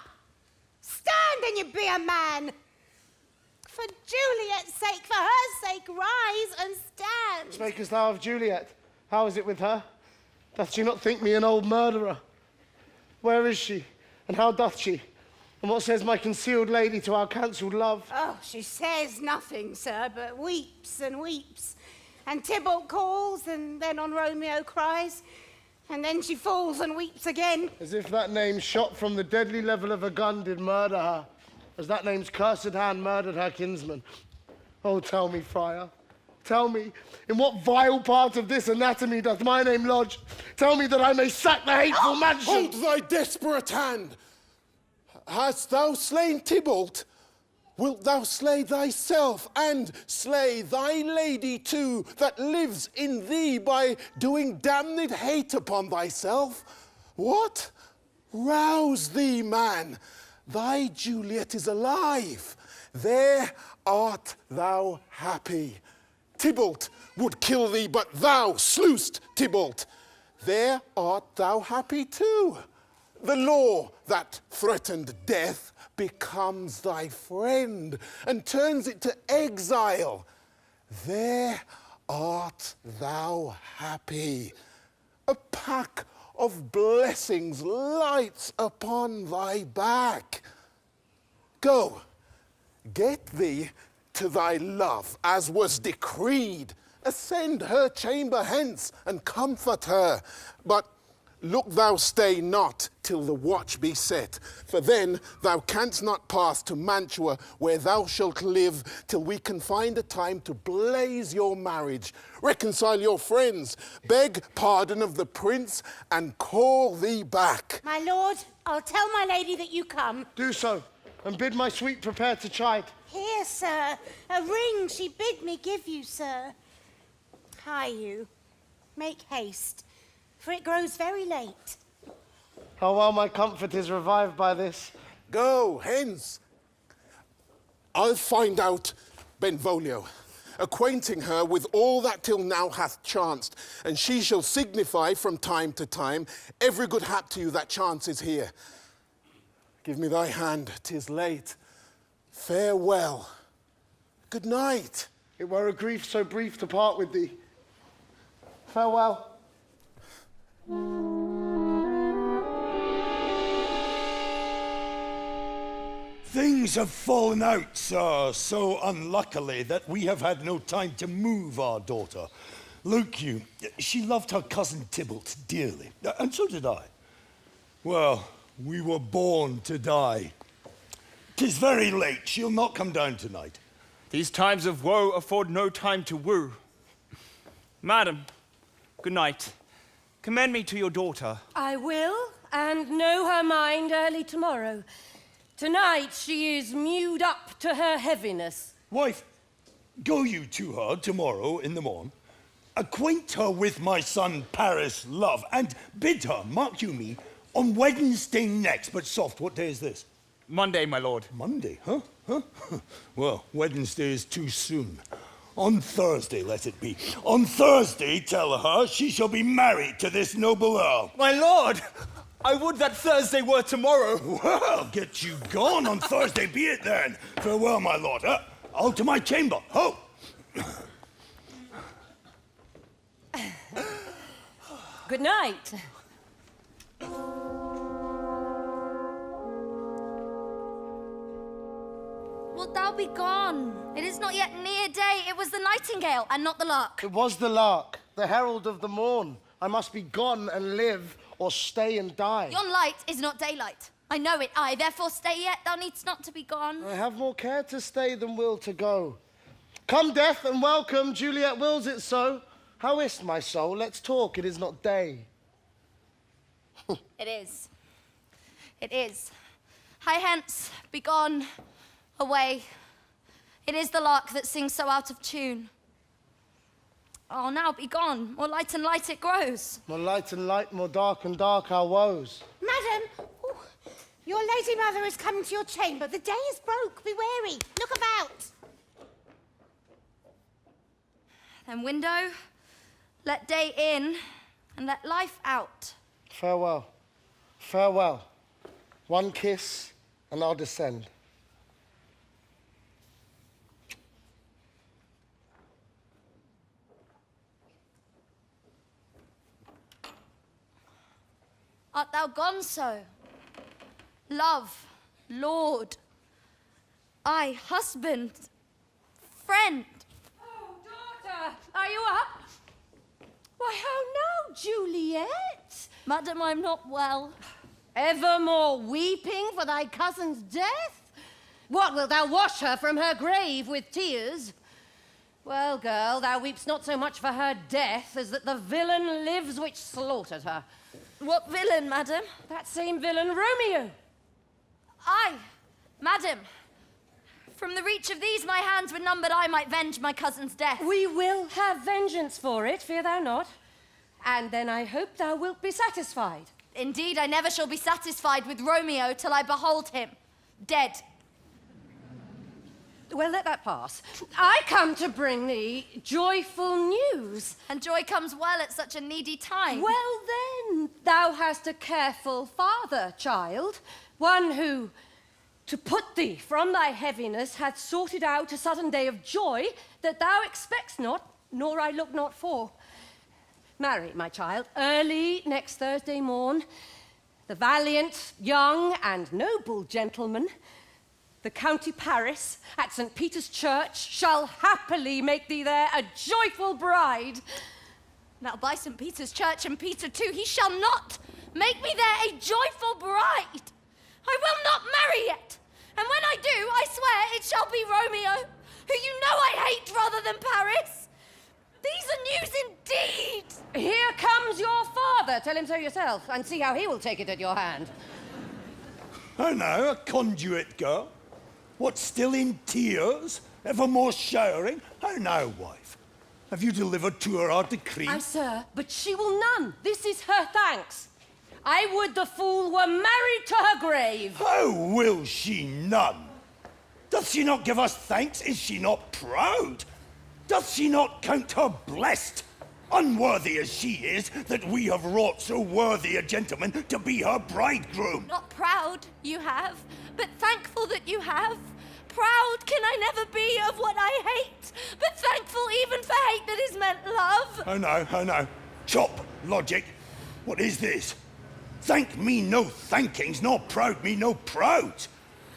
Stand and you be a man. For Juliet's sake, for her sake, rise and stand. Speakest thou of Juliet? How is it with her? Doth she not think me an old murderer? Where is she, and how doth she? And what says my concealed lady to our cancelled love? Oh, she says nothing, sir, but weeps and weeps. And Tybalt calls, and then on Romeo cries, and then she falls and weeps again. As if that name shot from the deadly level of a gun did murder her, as that name's cursed hand murdered her kinsman. Oh, tell me, friar, tell me, in what vile part of this anatomy doth my name lodge? Tell me that I may sack the hateful mansion! Hold thy desperate hand! Hast thou slain Tybalt? Wilt thou slay thyself and slay thy lady too, that lives in thee by doing damned hate upon thyself? What? Rouse thee, man! Thy Juliet is alive. There art thou happy. Tybalt would kill thee, but thou slewest Tybalt. There art thou happy too. The law that threatened death becomes thy friend and turns it to exile. There art thou happy. A pack of blessings lights upon thy back. Go, get thee to thy love, as was decreed. Ascend her chamber hence, and comfort her. But look thou stay not till the watch be set, for then thou canst not pass to Mantua, where thou shalt live till we can find a time to blaze your marriage, reconcile your friends, beg pardon of the prince, and call thee back. My lord, I'll tell my lady that you come. Do so, and bid my sweet prepare to chide. Here, sir, a ring she bid me give you, sir. Hie you, make haste, for it grows very late. How well my comfort is revived by this. Go hence. I'll find out Benvolio, acquainting her with all that till now hath chanced, and she shall signify from time to time every good hap to you that chances here. Give me thy hand, 'tis late. Farewell. Good night. It were a grief so brief to part with thee. Farewell. Things have fallen out, sir, so unluckily that we have had no time to move our daughter. Look you, she loved her cousin Tybalt dearly, and so did I. Well, we were born to die. 'Tis very late, she'll not come down tonight. These times of woe afford no time to woo. Madam, good night. Commend me to your daughter. I will, and know her mind early tomorrow. Tonight she is mewed up to her heaviness. Wife, go you to her tomorrow in the morn. Acquaint her with my son Paris' love, and bid her, mark you me, on Wednesday next. But soft, what day is this? Monday, my lord. Monday, huh? Well, Wednesday is too soon. On Thursday, let it be. On Thursday, tell her she shall be married to this noble earl. My lord! I would that Thursday were tomorrow. Well, get you gone on Thursday, be it then. Farewell, my lord. I'll to my chamber. Ho! Good night. Wilt thou be gone? It is not yet near day. It was the nightingale and not the lark. It was the lark, the herald of the morn. I must be gone and live, or stay and die. Yon light is not daylight. I know it, I. Therefore stay yet. Thou needst not to be gone. I have more care to stay than will to go. Come, death, and welcome. Juliet wills it so. How is't, my soul? Let's talk. It is not day. It is. It is. Hie hence, be gone, away. It is the lark that sings so out of tune. Oh, now be gone. More light and light it grows. More light and light, more dark and dark our woes. Madam, your lady mother is coming to your chamber. The day is broke. Be wary. Look about. Then window, let day in, and let life out. Farewell. Farewell. One kiss, and I'll descend. Art thou gone so? Love, lord. I, husband, friend. Oh, daughter, are you up? Why, how now, Juliet? Madam, I'm not well. Evermore weeping for thy cousin's death? What, wilt thou wash her from her grave with tears? Well, girl, thou weepst not so much for her death as that the villain lives which slaughtered her. What villain, madam? That same villain, Romeo. I, madam. From the reach of these my hands were numbered, I might venge my cousin's death. We will have vengeance for it, fear thou not. And then I hope thou wilt be satisfied. Indeed, I never shall be satisfied with Romeo till I behold him dead. Well, let that pass. I come to bring thee joyful news. And joy comes well at such a needy time. Well, then, thou hast a careful father, child, one who, to put thee from thy heaviness, hath sorted out a sudden day of joy that thou expectst not, nor I look not for. Marry, my child, early next Thursday morn, the valiant, young, and noble gentleman, the County Paris, at St. Peter's Church, shall happily make thee there a joyful bride. Now by St. Peter's Church and Peter too, he shall not make me there a joyful bride. I will not marry yet. And when I do, I swear it shall be Romeo, who you know I hate rather than Paris. These are news indeed. Here comes your father. Tell him so yourself, and see how he will take it at your hand. Oh no, a conduit girl. What, still in tears? Evermore showering? Oh no, wife. Have you delivered to her our decree? Aye, sir, but she will none. This is her thanks. I would the fool were married to her grave. Oh, will she none? Doth she not give us thanks? Is she not proud? Doth she not count her blessed? Unworthy as she is, that we have wrought so worthy a gentleman to be her bridegroom. Not proud, you have, but thankful that you have. Proud can I never be of what I hate, but thankful even for hate that is meant love. Oh no. Chop, logic. What is this? Thank me no thankings, nor proud me no proud.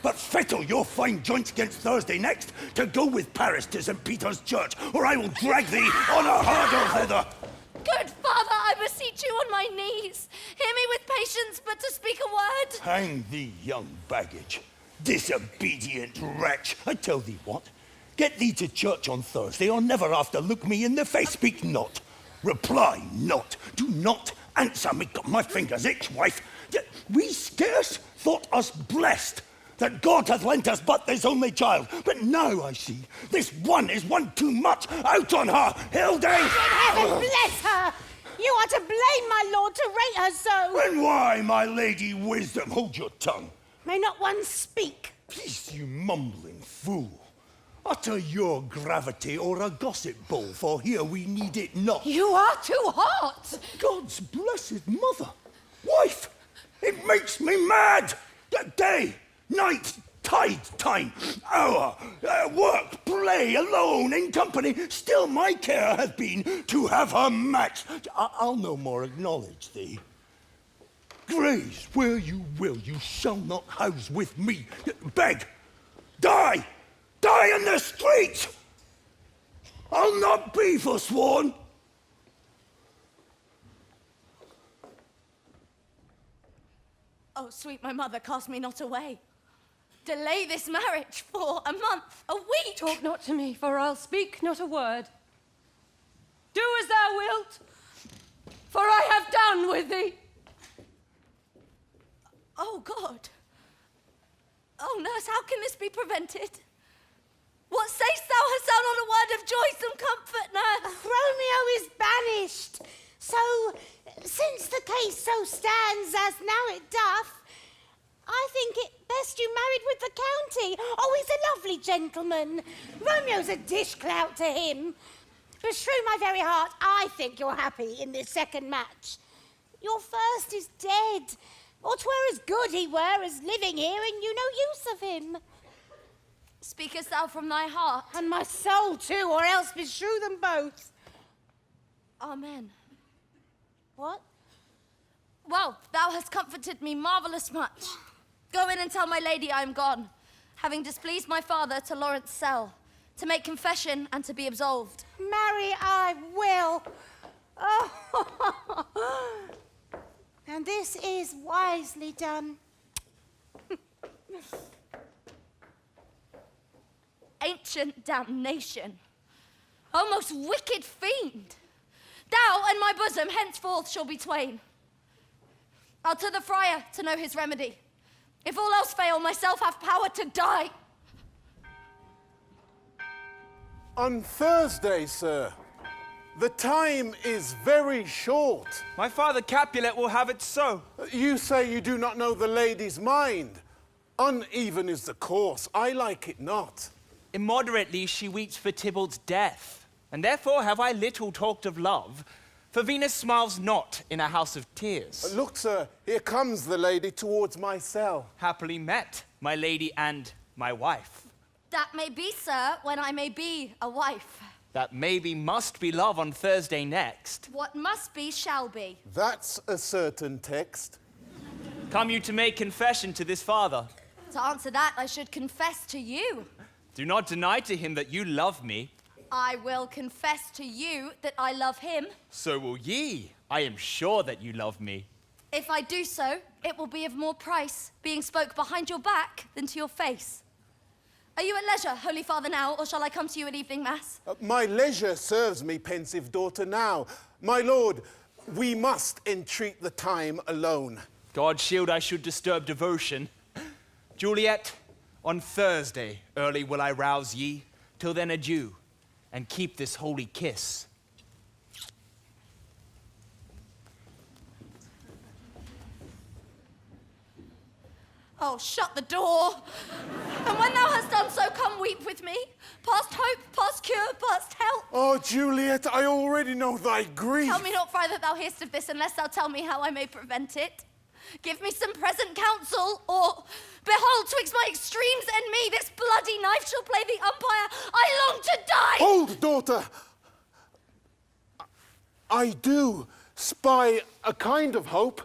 But fettle your fine joints against Thursday next to go with Paris to St. Peter's Church, or I will drag thee on a hurdle thither. Good father, I beseech you on my knees. Hear me with patience, but to speak a word. Hang thee, young baggage. Disobedient wretch. I tell thee what. Get thee to church on Thursday, or never after look me in the face. Speak not. Reply not. Do not answer me. Got my fingers itch, wife. We scarce thought us blessed that God hath lent us but this only child. But now I see this one is one too much. Out on her, Hildy! Heaven bless her! You are to blame, my lord, to rate her so. And why, my lady wisdom? Hold your tongue. May not one speak? Please, you mumbling fool. Utter your gravity or a gossip bowl, for here we need it not. You are too hot. God's blessed mother. Wife, it makes me mad. Day, night, tide time, hour, work, play, alone, in company, still my care hath been to have her matched. I'll no more acknowledge thee. Graze where you will, you shall not house with me. Beg, die in the streets. I'll not be forsworn. Oh, sweet my mother, cast me not away. Delay this marriage for a month, a week. Talk not to me, for I'll speak not a word. Do as thou wilt, for I have done with thee. Oh, God. Oh, nurse, how can this be prevented? What sayst thou? Hast thou not a word of joy, some comfort, nurse? Romeo is banished. So, since the case so stands as now it doth, I think it best you married with the county. Oh, he's a lovely gentleman. Romeo's a dish-clout to him. Beshrew my very heart, I think you're happy in this second match. Your first is dead, or 'twere as good he were as living here and you no use of him. Speakest thou from thy heart? And my soul too, or else beshrew them both. Amen. What? Well, thou hast comforted me marvellous much. Go in and tell my lady I am gone, having displeased my father to Lawrence' cell, to make confession and to be absolved. Marry, I will. Oh. And this is wisely done. Ancient damnation, O most wicked fiend, thou and my bosom henceforth shall be twain. I'll to the friar to know his remedy. If all else fail, myself have power to die. On Thursday, sir. The time is very short. My father Capulet will have it so. You say you do not know the lady's mind. Uneven is the course. I like it not. Immoderately she weeps for Tybalt's death, and therefore have I little talked of love, for Venus smiles not in a house of tears. Look, sir, here comes the lady towards my cell. Happily met, my lady and my wife. That may be, sir, when I may be a wife. That maybe must be love on Thursday next. What must be shall be. That's a certain text. Come you to make confession to this father? To answer that, I should confess to you. Do not deny to him that you love me. I will confess to you that I love him. So will ye. I am sure that you love me. If I do so, it will be of more price, being spoke behind your back than to your face. Are you at leisure, Holy Father, now, or shall I come to you at evening mass? My leisure serves me, pensive daughter, now. My lord, we must entreat the time alone. God shield I should disturb devotion. Juliet, on Thursday early will I rouse ye. Till then adieu, and keep this holy kiss. Oh, shut the door. And when thou hast done so, come weep with me. Past hope, past cure, past help. Oh, Juliet, I already know thy grief. Tell me not, friar, that thou hearest of this, unless thou tell me how I may prevent it. Give me some present counsel, or, behold, twixt my extremes and me, this bloody knife shall play the umpire. I long to die. Hold, daughter. I do spy a kind of hope.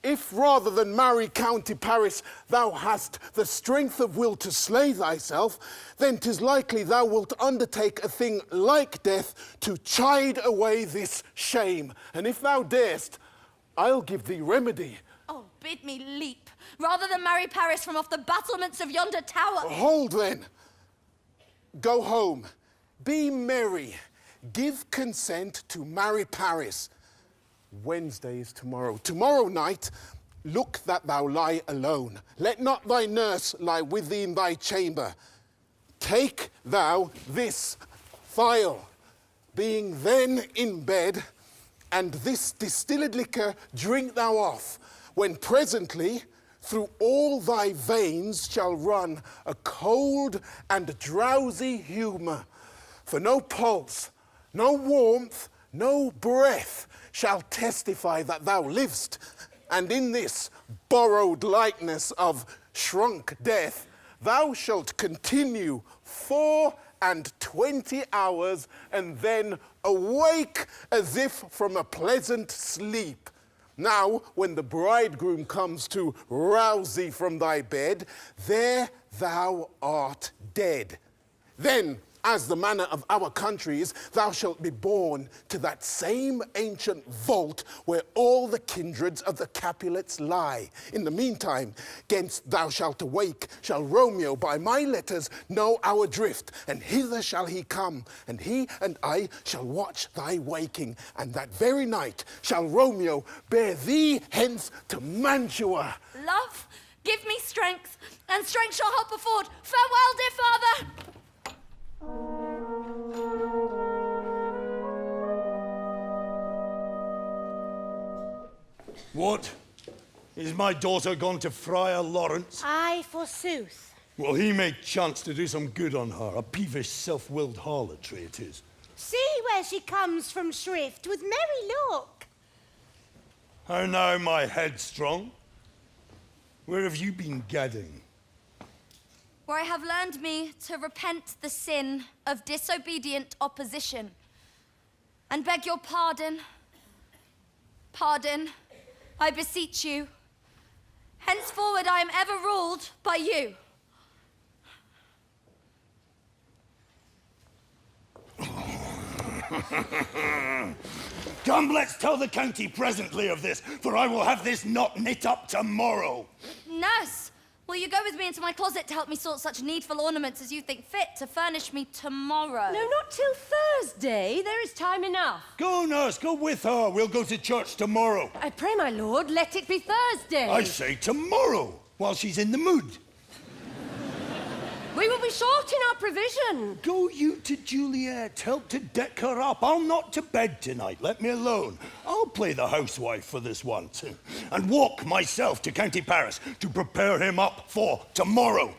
If rather than marry County Paris, thou hast the strength of will to slay thyself, then 'tis likely thou wilt undertake a thing like death to chide away this shame. And if thou darest, I'll give thee remedy. Oh, bid me leap, rather than marry Paris from off the battlements of yonder tower. Hold then. Go home. Be merry. Give consent to marry Paris. Wednesday is tomorrow. Tomorrow night, look that thou lie alone. Let not thy nurse lie with thee in thy chamber. Take thou this phial, being then in bed, and this distilled liquor drink thou off, when presently through all thy veins shall run a cold and drowsy humour. For no pulse, no warmth, no breath shall testify that thou livest, and in this borrowed likeness of shrunk death, thou shalt continue 24 hours, and then awake as if from a pleasant sleep. Now, when the bridegroom comes to rouse thee from thy bed, there thou art dead. Then, as the manner of our country is, thou shalt be borne to that same ancient vault where all the kindreds of the Capulets lie. In the meantime, 'gainst thou shalt awake, shall Romeo by my letters know our drift, and hither shall he come, and he and I shall watch thy waking, and that very night shall Romeo bear thee hence to Mantua. Love, give me strength, and strength shall help afford. Farewell, dear father. What? Is my daughter gone to Friar Lawrence? Aye, forsooth. Well, he may chance to do some good on her. A peevish, self-willed harlotry it is. See where she comes from shrift, with merry look. How now, my headstrong? Where have you been gadding? Where I have learned me to repent the sin of disobedient opposition, and beg your pardon. Pardon, I beseech you. Henceforward I am ever ruled by you. Come, let's tell the county presently of this, for I will have this knot knit up tomorrow. Nurse, will you go with me into my closet to help me sort such needful ornaments as you think fit to furnish me tomorrow? No, not till Thursday. There is time enough. Go, nurse, go with her. We'll go to church tomorrow. I pray, my lord, let it be Thursday. I say tomorrow, while she's in the mood. We will be short in our provision. Go you to Juliet, help to deck her up. I'll not to bed tonight, let me alone. I'll play the housewife for this once, and walk myself to County Paris to prepare him up for tomorrow.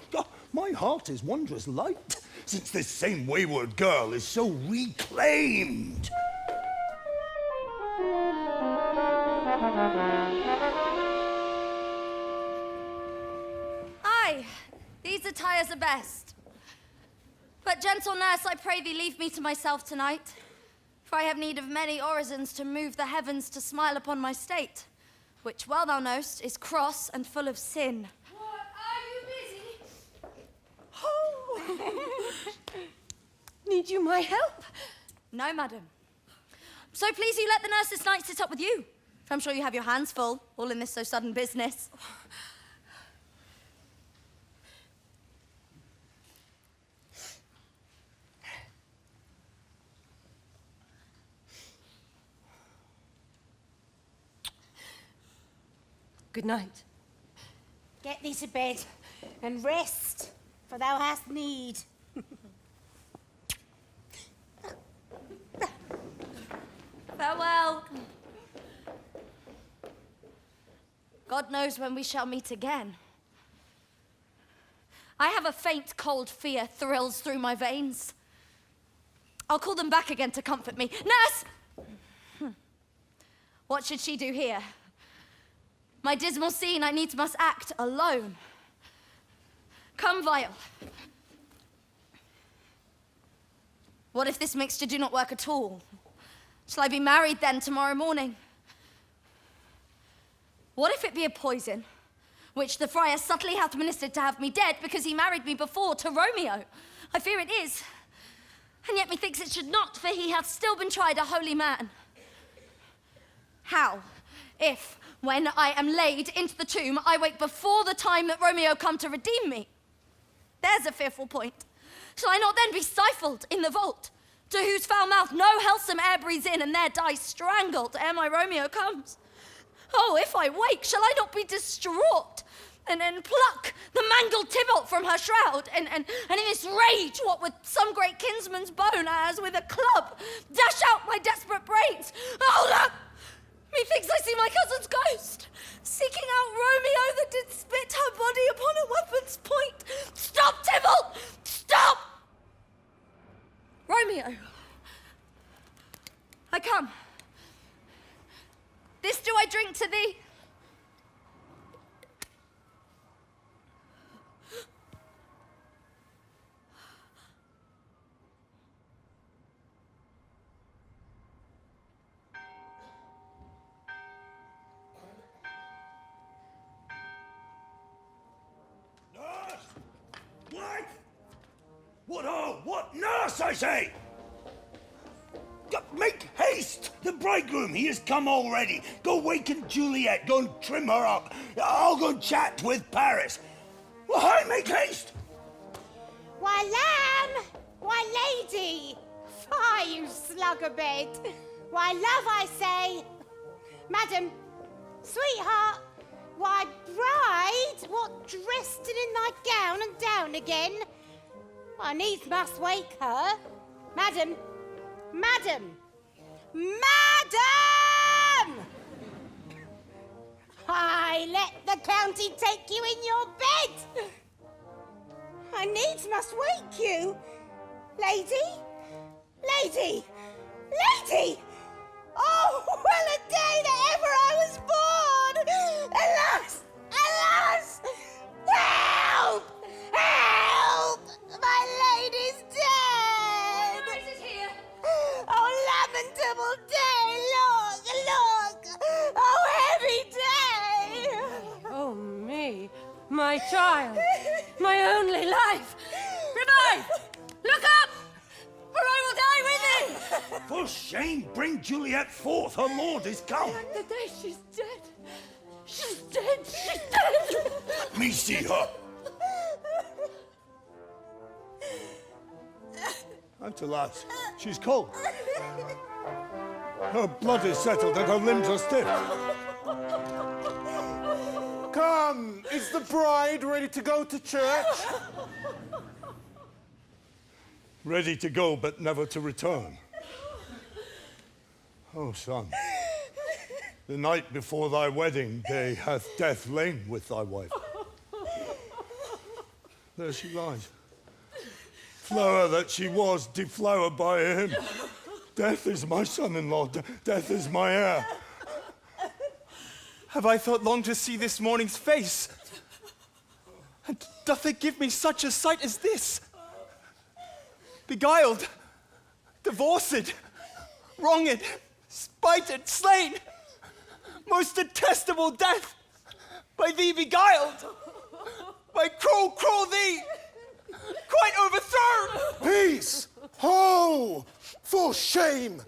My heart is wondrous light, since this same wayward girl is so reclaimed. Aye, these attires are best. But, gentle nurse, I pray thee leave me to myself tonight, for I have need of many orisons to move the heavens to smile upon my state, which, well thou knowst, is cross and full of sin. What, are you busy? Oh! Need you my help? No, madam. So please you let the nurse this night sit up with you, for I'm sure you have your hands full, all in this so sudden business. Good night. Get thee to bed and rest, for thou hast need. Farewell. God knows when we shall meet again. I have a faint, cold fear thrills through my veins. I'll call them back again to comfort me. Nurse! What should she do here? My dismal scene I needs must act alone. Come, Vial. What if this mixture do not work at all? Shall I be married then tomorrow morning? What if it be a poison, which the friar subtly hath ministered to have me dead because he married me before to Romeo? I fear it is. And yet methinks it should not, for he hath still been tried a holy man. How, if, when I am laid into the tomb, I wake before the time that Romeo come to redeem me? There's a fearful point. Shall I not then be stifled in the vault, to whose foul mouth no healthsome air breathes in, and there die strangled ere my Romeo comes? Oh, if I wake, shall I not be distraught, and pluck the mangled Tybalt from her shroud, and in this rage, what with some great kinsman's bone, as with a club, dash out my desperate brains? Oh, look! Methinks I see my cousin's ghost, seeking out Romeo that did spit her body upon a weapon's point. Stop, Tybalt! Stop! Romeo, I come. This do I drink to thee. What nurse, I say? Make haste! The bridegroom, he has come already. Go waken Juliet, go and trim her up. I'll go chat with Paris. Well, hi, make haste! Why, lamb! Why, lady! Fie, you slug-a-bed! Why, love, I say! Madam, sweetheart, why, bride, what dressed in thy gown and down again? I needs must wake her. Madam! Madam! Madam! I let the county take you in your bed. I needs must wake you. Lady? Lady! Lady! Oh, well a day that ever I was born! Alas! Alas! Help! Help! My lady's dead! Where is it here? Oh, lamentable day! Look! Look! Oh, heavy day! Oh, me. my child, my only life. Revive! Look up! Or I will die with thee! For shame, bring Juliet forth. Her lord is come. The day she's dead. She's dead. She's dead. Let me see her. Out, alas, she's cold. Her blood is settled and her limbs are stiff. Come, is the bride ready to go to church? Ready to go, but never to return. Oh, son, the night before thy wedding day hath death lain with thy wife. There she lies. Flower that she was, deflowered by him. Death is my son-in-law, death is my heir. Have I thought long to see this morning's face? And doth it give me such a sight as this? Beguiled, divorced, wronged, spited, slain, most detestable death, by thee beguiled, by cruel, cruel thee, quite overthrown. Peace! Ho! For shame!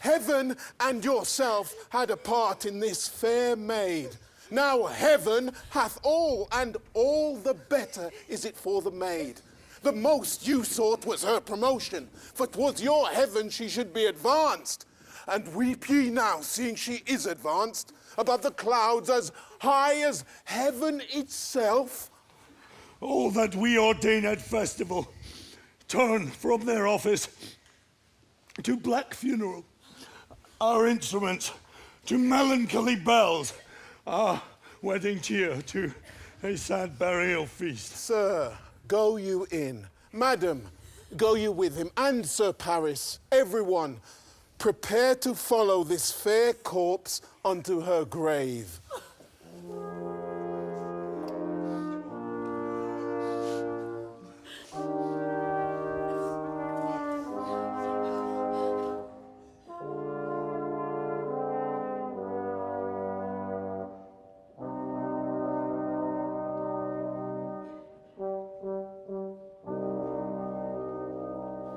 Heaven and yourself had a part in this fair maid. Now heaven hath all, and all the better is it for the maid. The most you sought was her promotion, for 'twas your heaven she should be advanced. And weep ye now, seeing she is advanced, above the clouds as high as heaven itself? All that we ordain at festival turn from their office to black funeral, our instruments to melancholy bells, our wedding cheer to a sad burial feast. Sir, go you in. Madam, go you with him. And Sir Paris, everyone, prepare to follow this fair corpse unto her grave.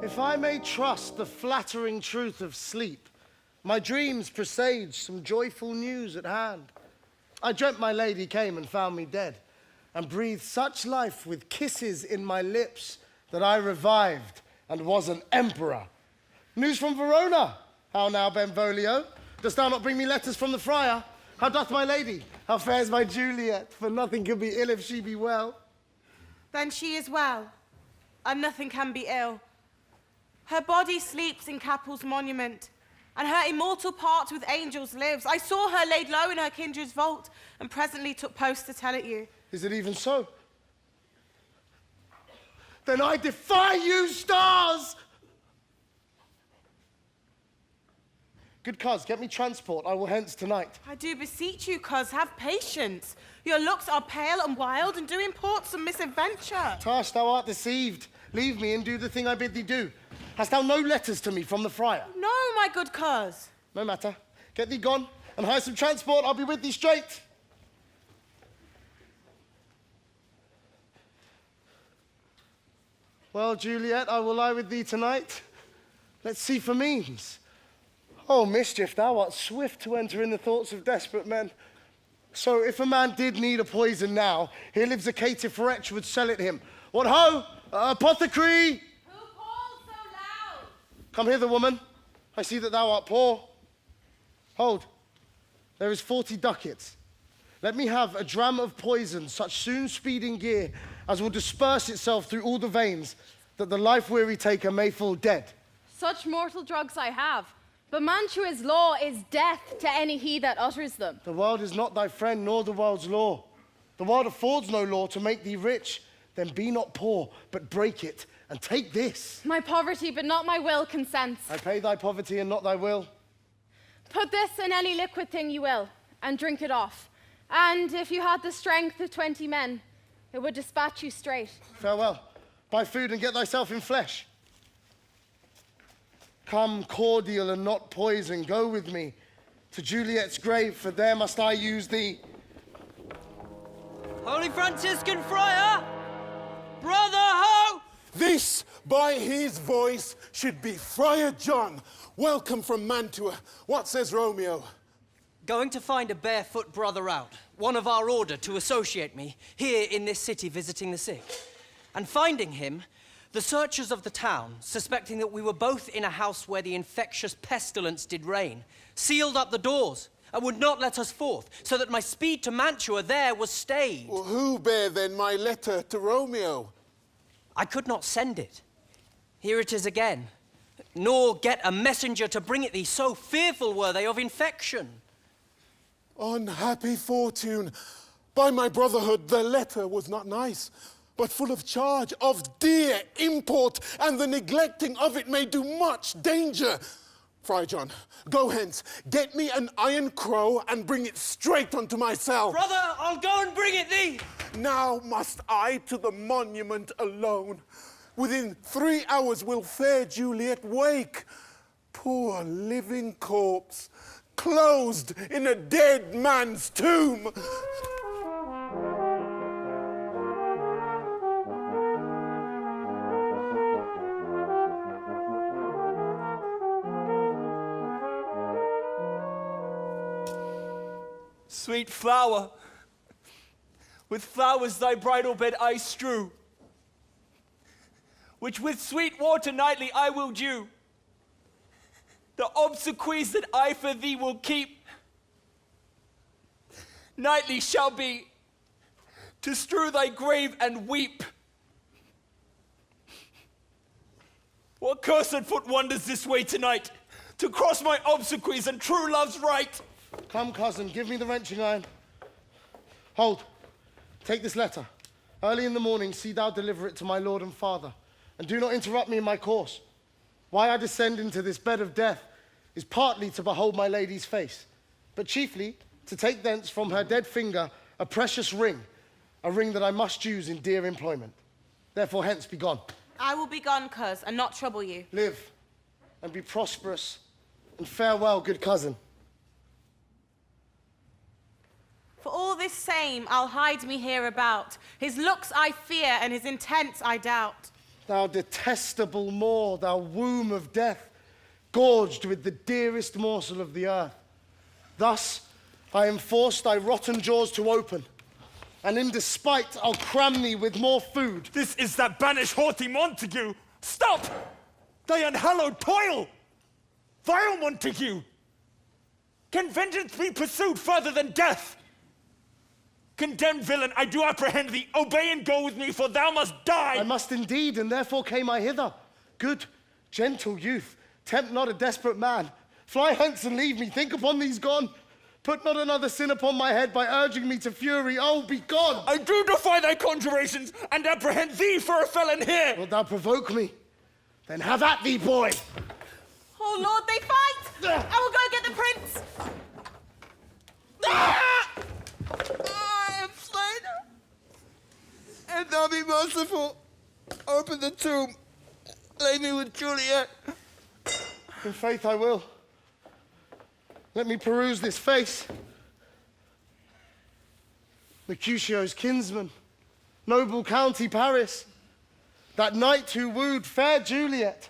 If I may trust the flattering truth of sleep, my dreams presage some joyful news at hand. I dreamt my lady came and found me dead, and breathed such life with kisses in my lips that I revived and was an emperor. News from Verona. How now, Benvolio? Dost thou not bring me letters from the friar? How doth my lady? How fares my Juliet? For nothing can be ill if she be well. Then she is well, and nothing can be ill. Her body sleeps in Capel's monument, and her immortal part with angels lives. I saw her laid low in her kindred's vault, and presently took post to tell it you. Is it even so? Then I defy you, stars! Good cuz, get me transport. I will hence tonight. I do beseech you, cuz, have patience. Your looks are pale and wild, and do import some misadventure. Tush, thou art deceived. Leave me and do the thing I bid thee do. Hast thou no letters to me from the friar? No, my good cuz. No matter. Get thee gone and hire some transport. I'll be with thee straight. Well, Juliet, I will lie with thee tonight. Let's see for means. Oh, mischief, thou art swift to enter in the thoughts of desperate men. So if a man did need a poison now, here lives a caitiff wretch would sell it him. What ho? Apothecary! Who calls so loud? Come hither, woman. I see that thou art poor. Hold. There is 40 ducats. Let me have a dram of poison, such soon speeding gear as will disperse itself through all the veins, that the life-weary taker may fall dead. Such mortal drugs I have, but Mantua's law is death to any he that utters them. The world is not thy friend, nor the world's law. The world affords no law to make thee rich. Then be not poor, but break it, and take this. My poverty, but not my will, consents. I pay thy poverty and not thy will. Put this in any liquid thing you will, and drink it off. And if you had the strength of 20 men, it would dispatch you straight. Farewell. Buy food and get thyself in flesh. Come, cordial and not poison, go with me to Juliet's grave, for there must I use thee. Holy Franciscan friar! Brother Ho! This, by his voice, should be Friar John. Welcome from Mantua. What says Romeo? Going to find a barefoot brother out, one of our order, to associate me, here in this city visiting the sick. And finding him, the searchers of the town, suspecting that we were both in a house where the infectious pestilence did reign, sealed up the doors and would not let us forth, so that my speed to Mantua there was stayed. Well, who bare then my letter to Romeo? I could not send it. Here it is again. Nor get a messenger to bring it thee, so fearful were they of infection. Unhappy fortune. By my brotherhood, the letter was not nice, but full of charge, of dear import, and the neglecting of it may do much danger. Friar John, go hence, get me an iron crow, and bring it straight unto my cell. Brother, I'll go and bring it thee. Now must I to the monument alone. Within 3 hours will fair Juliet wake. Poor living corpse, closed in a dead man's tomb. Sweet flower, with flowers thy bridal bed I strew, which with sweet water nightly I will dew. The obsequies that I for thee will keep, nightly shall be to strew thy grave and weep. What cursed foot wanders this way tonight, to cross my obsequies and true love's right? Come, cousin, give me the wrenching iron. Hold. Take this letter. Early in the morning, see thou deliver it to my lord and father. And do not interrupt me in my course. Why I descend into this bed of death is partly to behold my lady's face, but chiefly to take thence from her dead finger a precious ring, a ring that I must use in dear employment. Therefore, hence be gone. I will be gone, cuz, and not trouble you. Live and be prosperous, and farewell, good cousin. For all this same, I'll hide me hereabout. His looks I fear, and his intents I doubt. Thou detestable Moor, thou womb of death, gorged with the dearest morsel of the earth. Thus I am forced thy rotten jaws to open, and in despite I'll cram thee with more food. This is that banished haughty Montague. Stop! Thy unhallowed toil! Vile Montague! Can vengeance be pursued further than death? Condemned villain, I do apprehend thee. Obey and go with me, for thou must die. I must indeed, and therefore came I hither. Good, gentle youth, tempt not a desperate man. Fly hence and leave me. Think upon these gone. Put not another sin upon my head by urging me to fury. Oh, be gone! I do defy thy conjurations, and apprehend thee for a felon here. Wilt thou provoke me? Then have at thee, boy. Oh, Lord, they fight! I will go get the prince! I am slain, and thou be merciful. Open the tomb. Lay me with Juliet. In faith I will. Let me peruse this face. Mercutio's kinsman, noble county Paris, that knight who wooed fair Juliet.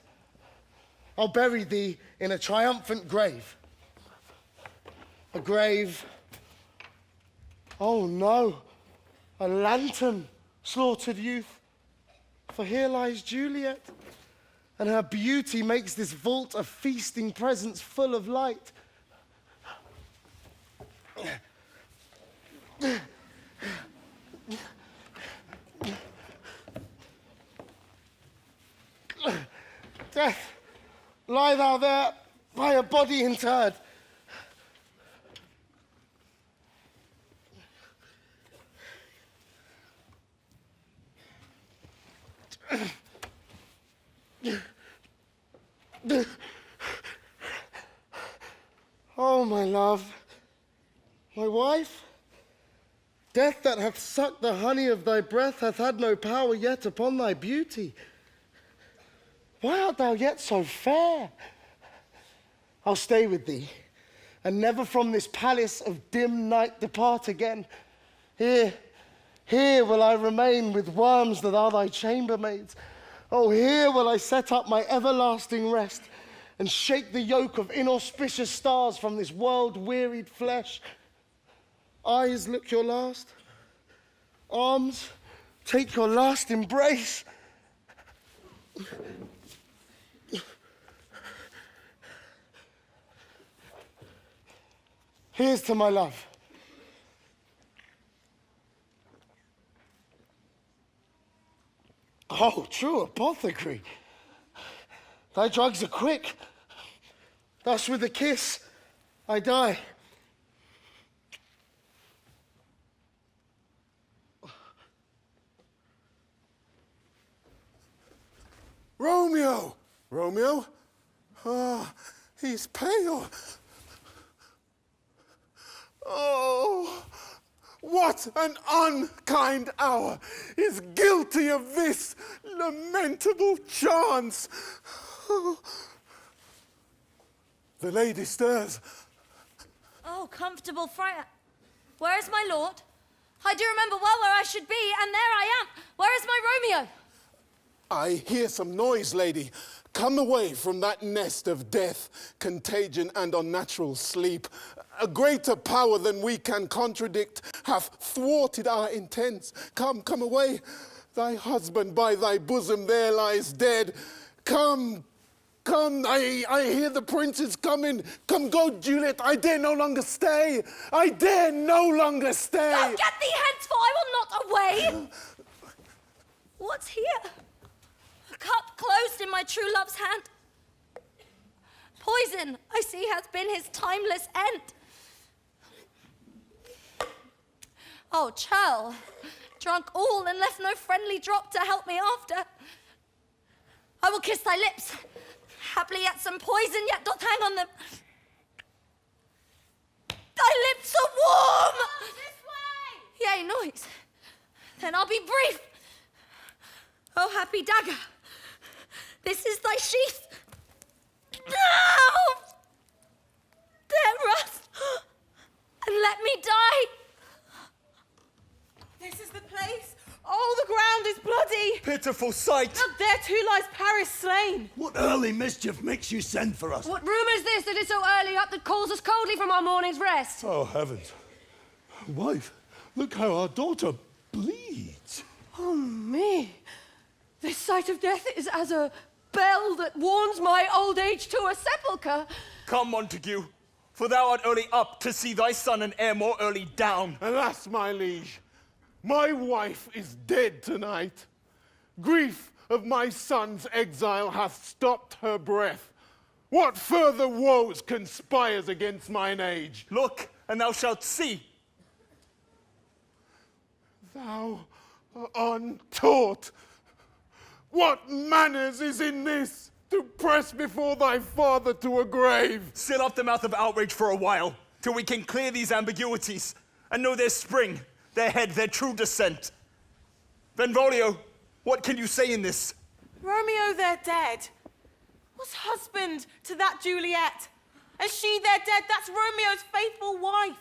I'll bury thee in a triumphant grave. A grave. Oh no, a lantern, slaughtered youth. For here lies Juliet, and her beauty makes this vault a feasting presence full of light. Death, lie thou there by a body interred. Oh, my love, my wife, death that hath sucked the honey of thy breath hath had no power yet upon thy beauty. Why art thou yet so fair? I'll stay with thee, and never from this palace of dim night depart again. Here, Here will I remain with worms that are thy chambermaids. Oh, here will I set up my everlasting rest and shake the yoke of inauspicious stars from this world-wearied flesh. Eyes, look your last. Arms, take your last embrace. Here's to my love. Oh, true apothecary. Thy drugs are quick. Thus with a kiss, I die. Romeo! Romeo? Ah, he's pale. Oh, what an unkind hour is guilty of this lamentable chance. Oh. The lady stirs. Oh, comfortable friar. Where is my lord? I do remember well where I should be, and there I am. Where is my Romeo? I hear some noise, lady. Come away from that nest of death, contagion, and unnatural sleep. A greater power than we can contradict hath thwarted our intents. Come away. Thy husband by thy bosom there lies dead. Come, I hear the prince is coming. Come, go, Juliet. I dare no longer stay. I dare no longer stay. Go, get thee hence, for I will not away. What's here? A cup closed in my true love's hand. Poison, I see, hath been his timeless end. Oh, churl, drunk all and left no friendly drop to help me after. I will kiss thy lips. Haply yet some poison yet doth hang on them. Thy lips are warm! This way! Yea, noise. Then I'll be brief. Oh, happy dagger, this is thy sheath. Now! There rust, and let me die. This is the place. Oh, the ground is bloody. Pitiful sight. Look, there too lies Paris slain. What early mischief makes you send for us? What room is this that is so early up that calls us coldly from our morning's rest? Oh, heavens. Wife, look how our daughter bleeds. Oh, me. This sight of death is as a bell that warns my old age to a sepulchre. Come, Montague, for thou art early up to see thy son and heir more early down. Alas, my liege, my wife is dead tonight. Grief of my son's exile hath stopped her breath. What further woes conspires against mine age? Look, and thou shalt see. Thou untaught, what manners is in this, to press before thy father to a grave? Seal up the mouth of outrage for a while, till we can clear these ambiguities, and know their spring, their head, their true descent. Benvolio, what can you say in this? Romeo there dead was husband to that Juliet. And she there dead, that's Romeo's faithful wife.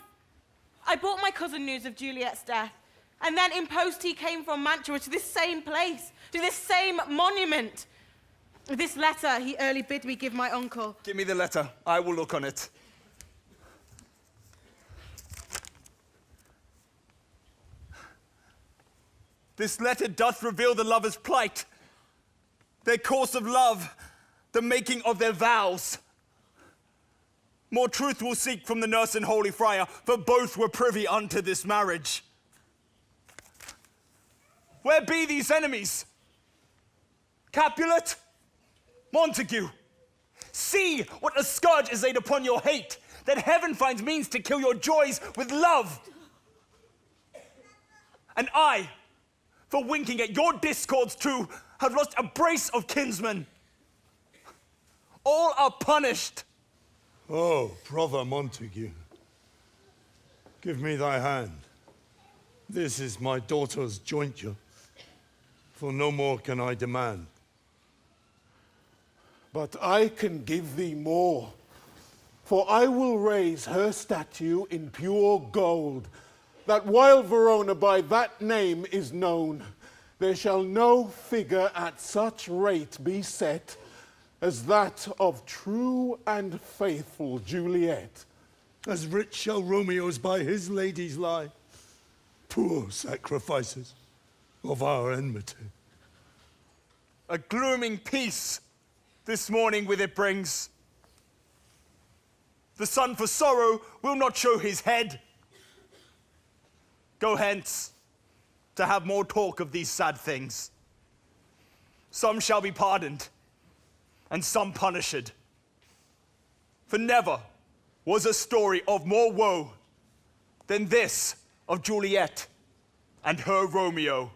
I brought my cousin news of Juliet's death, and then in post he came from Mantua to this same place, to this same monument. This letter he early bid me give my uncle. Give me the letter. I will look on it. This letter doth reveal the lovers' plight, their course of love, the making of their vows. More truth we'll seek from the nurse and holy friar, for both were privy unto this marriage. Where be these enemies? Capulet? Montague? See what a scourge is laid upon your hate, that heaven finds means to kill your joys with love. And I, for winking at your discords too, have lost a brace of kinsmen. All are punished. Oh, brother Montague, give me thy hand. This is my daughter's jointure, for no more can I demand. But I can give thee more, for I will raise her statue in pure gold, that while Verona by that name is known, there shall no figure at such rate be set as that of true and faithful Juliet. As rich shall Romeo's by his ladies lie. Poor sacrifices of our enmity. A glooming peace this morning with it brings. The sun for sorrow will not show his head. Go hence to have more talk of these sad things. Some shall be pardoned, and some punished. For never was a story of more woe than this of Juliet and her Romeo.